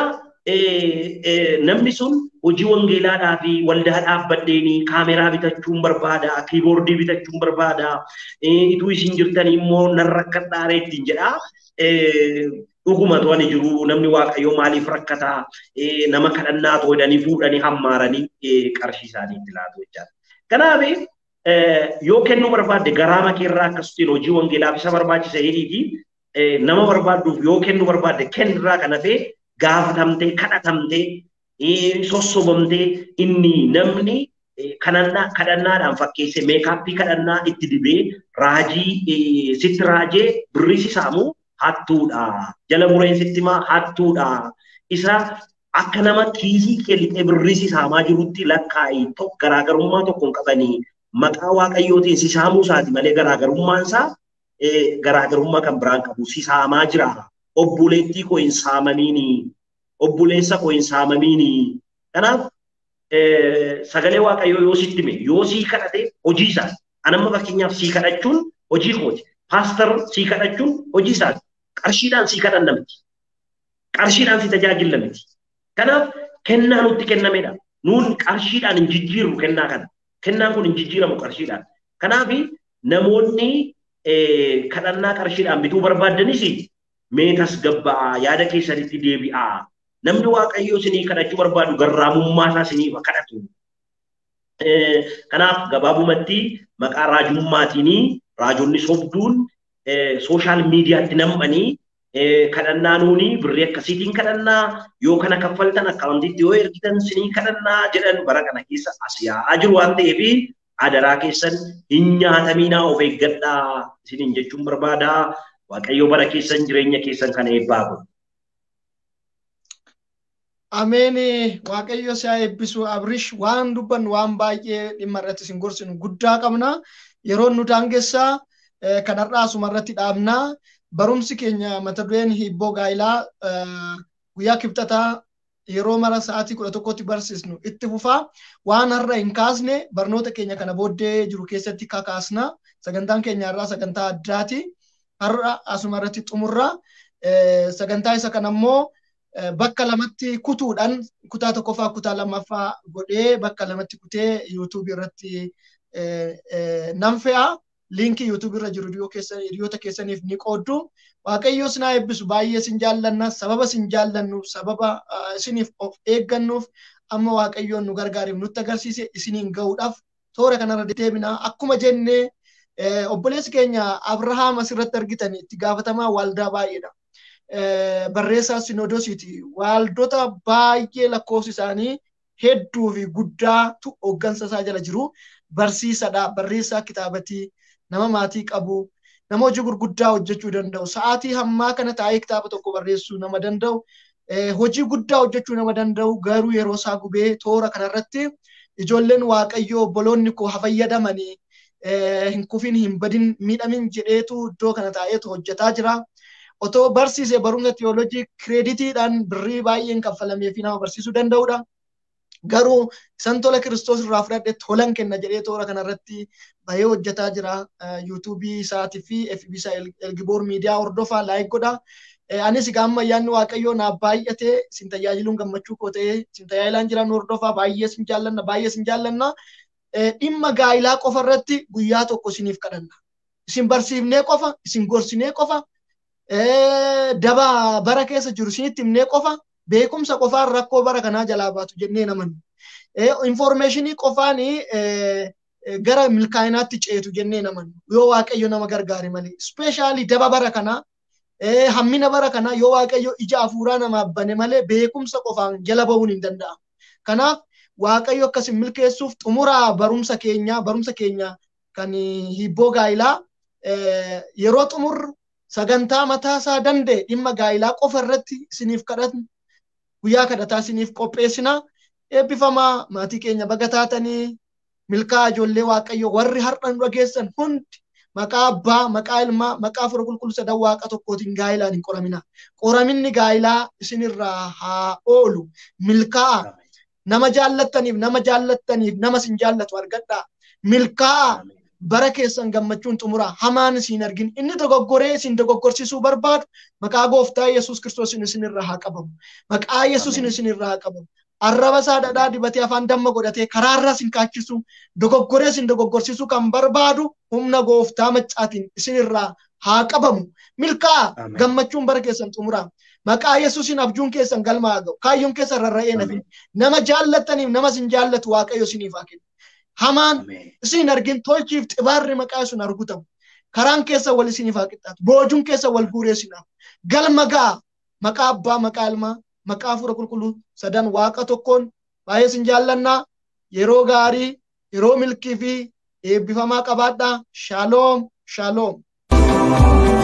namni sun hojii wangeelaadhaa fi waldaa dhaabbadheenii kaameraa bitachuun barbaada, kiiboordii bitachuun barbaada, ituu isin jirtanii immoo narra akka dhaareettiin jedhaa. dhuguma to'ani jiru namni waaqayyoo maaliif rakkataa nama kadhannaa to'idanii fuudhanii hammaaranii qarshii isaanii itti laatu jechaadha. Kanaaf yoo kennuu barbaadde garaama keerraa akkasutiin hojii wangeelaaf isa barbaachisa hidhiiti nama barbaadduuf yoo kennuu barbaadde kennirraa kan hafe gaafatamtee kadhatamtee sossobamtee inni namni kadhannaadhaan fakkeesse meekaappii kadhannaa itti dibee raajii sitti raajee birrii saamu hattuudha. Jala mureen sitti himaa hattuudha. Isa akka nama kiisii kelixee birrii saamaa jirutti lakkaa'ii garaagarummaa tokko hin qabanii maqaa waaqayyootiin si saamuu isaati malee garaagarummaan isaa garaagarummaa kan biraan qabu si saamaa jira. Obboleettii koo hin saamamiini. Obboleessa koo hin saamamiini. Kanaaf sagalee waaqayyoo yoo sitti hime yoo sii kadhate hojii isaati. Anamma fakkeenyaaf sii kadhachuun hojii kooti. Paaster sii kadhachuun hojii isaati. Qarshiidhaan sii kadhanna miti. Qarshiidhaan si tajaajilla miti. Kanaaf kennaa nutti kennamedha. Nuun qarshiidhaan hin jijjiirru kennaa kana. Kennaan kun hin jijjiiramu qarshiidhaan. Kanaaf namoonni kadhannaa qarshiidhaan bituu barbaaddanis mee tasgabba'aa yaada keessanitti deebi'aa. Namni waaqayyoo isinii kadhachuu barbaadu garraamummaa isaa isiniif kadhatu. Kanaaf gabaabumatti maqaa raajummaatiin raajonni sobduun sooshaal miidiyaatti nam'anii kadhannaa nuuni birrii akkasiitiin kadhannaa yoo kana kaffaltan akkaawuntiitti yoo ergitan isinii kadhannaa jedhan bara kana keessa as yaa'aa jiru waan ta'eef adaraa keessan hin nyaataminaa of eeggadhaa isiniin jechuun barbaada. Waaqayyo bara keessan jireenya keessan kana eebbaa godhu. Ameen. Waaqayyo si'a eebbisu. Abrish waan dubbannu waan baay'ee dhimma irratti isin gorsinu guddaa qabna. Yeroo nu daangessaa kanarraa asuma irratti dhaabna. Barumsi keenya mata dureen hibboo gaa'ilaa guyyaa kibxataa yeroo mara sa'aatii 11tti barsiisnu itti fufaa. Waan har'a hin kaasne barnoota keenya kana booddee jiru keessatti kakaasna. Sagantaan keenya irraa sagantaa addaati. Har'a asuma irratti xumurra. Sagantaa isa kanammoo bakka lamatti kutuudhaan kutaa tokkoffaa kutaa lammaffaa godhee bakka lamatti kutee YouTube irratti nan fe'a. Linkii YouTube irra jiru hiryoota keessaniif ni qooddu. Waaqayyo isin haa eebbisu. Baay'ee isin jaallanna. Sababa isin jaallannuuf sababa isiniif of eeggannuuf amma waaqayyoon nu gargaareef nutti agarsiise isiniin ga'uudhaaf toora kanarra deebinaa. Akkuma jennee obboleessi keenya Abrahaam asirratti argitan itti gaafatamaa waldaa baay'eedha. Barreessaa Sinoodosiiti. Waldota baay'ee lakkoofsi isaanii hedduu fi guddaatu hooggansa isaa jala jiru. Barsiisadha. Barreessaa kitaabatii. Nama maatii qabu. Nama hojii gurguddaa hojjechuu danda'u. Sa'aatii hammaa kana taa'ee kitaaba tokko barreessuu nama danda'u. Hojii guddaa hojjechuu nama danda'u. Garuu yeroo isaa gubee toora kanarratti ijoolleen waaqayyoo obboloonni koo haa fayyadamanii hin kufin hin badin miidhamin jedheetu iddoo kana taa'eetu hojjetaa jira. Otoo barsiisee barumsa tiyoolojii kireeditiidhaan birrii baay'een kaffalameefi nama barsiisuu danda'udha. Garuu isan tola Kiristoos irraa fudhadhe tolan kenna jedhee toora kanarratti bahee hojjetaa jira. YouTubii isaatii fi FB isaa Elgiboor miidiyaa hordofaa laayik godha. Anis amma ayyaanni waaqayyoo naaf baay'atee isin tajaajiluun gammachuu koo ta'ee isin tajaajilaan jiran hordofaa baay'ee isin jaallanna. Dhimma gaa'ilaa qofa irratti guyyaa tokko isiniif kadhanna. Isin barsiifnee qofa, isin gorsinee qofa, daba bara keessa jiru isinitti himnee qofa. Beekumsa qofaan rakkoo bara kanaa jalaa baatu jennee namannu. Informationii qofaan gara milkaa'inaatti ceetu jennee namannu. Yoo waaqayyo nama gargaare malee. Ispeeshaalii daba bara kanaa, hammina bara kanaa yoo waaqayyo ija hafuuraa namaaf bane malee beekumsa qofaan jala bahuun hin danda'amu. Kanaaf waaqayyo akkasin milkeessuuf xumuraa barumsa keenya kan hibboo gaa'ilaa yeroo xumurru sagantaa mataa isaa danda'e dhimma gaa'ilaa qofa irratti isiniif kadhatna. Guyyaa kadhataa isiniif qopheessina. Eebbifamaa maatii keenya baga taatanii milkaa ijoollee waaqayyo warri har'a nu dhageessan hundi maqaa abbaa, maqaa ilmaa, maqaa fura qulqulluu sadan waaqa tokkootiin gaa'ilaan hin qoramina. Qoraminni gaa'ilaa isinirraa haa oolu. Milkaa nama jaallattaniif nama isin jaallatu argadhaa. Milkaa bara keessan gammachuun xumuraa hamaan isin argin. Inni dogoggoree isin dogoggorsiisuu barbaadu maqaa gooftaa Yesuus Kiristoos isinirraa haa qabamu. Maqaa Yesuus isinirraa haa qabamu. Arraba isaa dhadhaa dibatee afaan damma godhatee karaarraa isin kaachisu dogoggoree isin dogoggorsiisuu kan barbaadu humna gooftaa maccaatiin isinirraa haa qabamu. Milkaa gammachuun bara keessan xumuraa. Maqaa Yesuusin abjuun keessan galma haa ga'u. Kaayyoon keessan rarra'ee nafin. Nama jaallattaniif nama isin jaallatu Waaqayyo isiniif haa kennu. Hamaan isin argin tolchiif xibaarri maqaa sun argutamu. Karaan keessa wal isiniif haa qixxaatu. Boojuun keessa wal guuree isinaaf. Galma ga'a. Maqaa Abbaa, maqaa Ilmaa, maqaa Hafuura Qulqulluu sadan Waaqa tokkoon baay'ee isin jaallannaa. Yeroo gaarii, yeroo milkii fi eebbifamaa qabaadhaa. Shaaloom, shaaloom.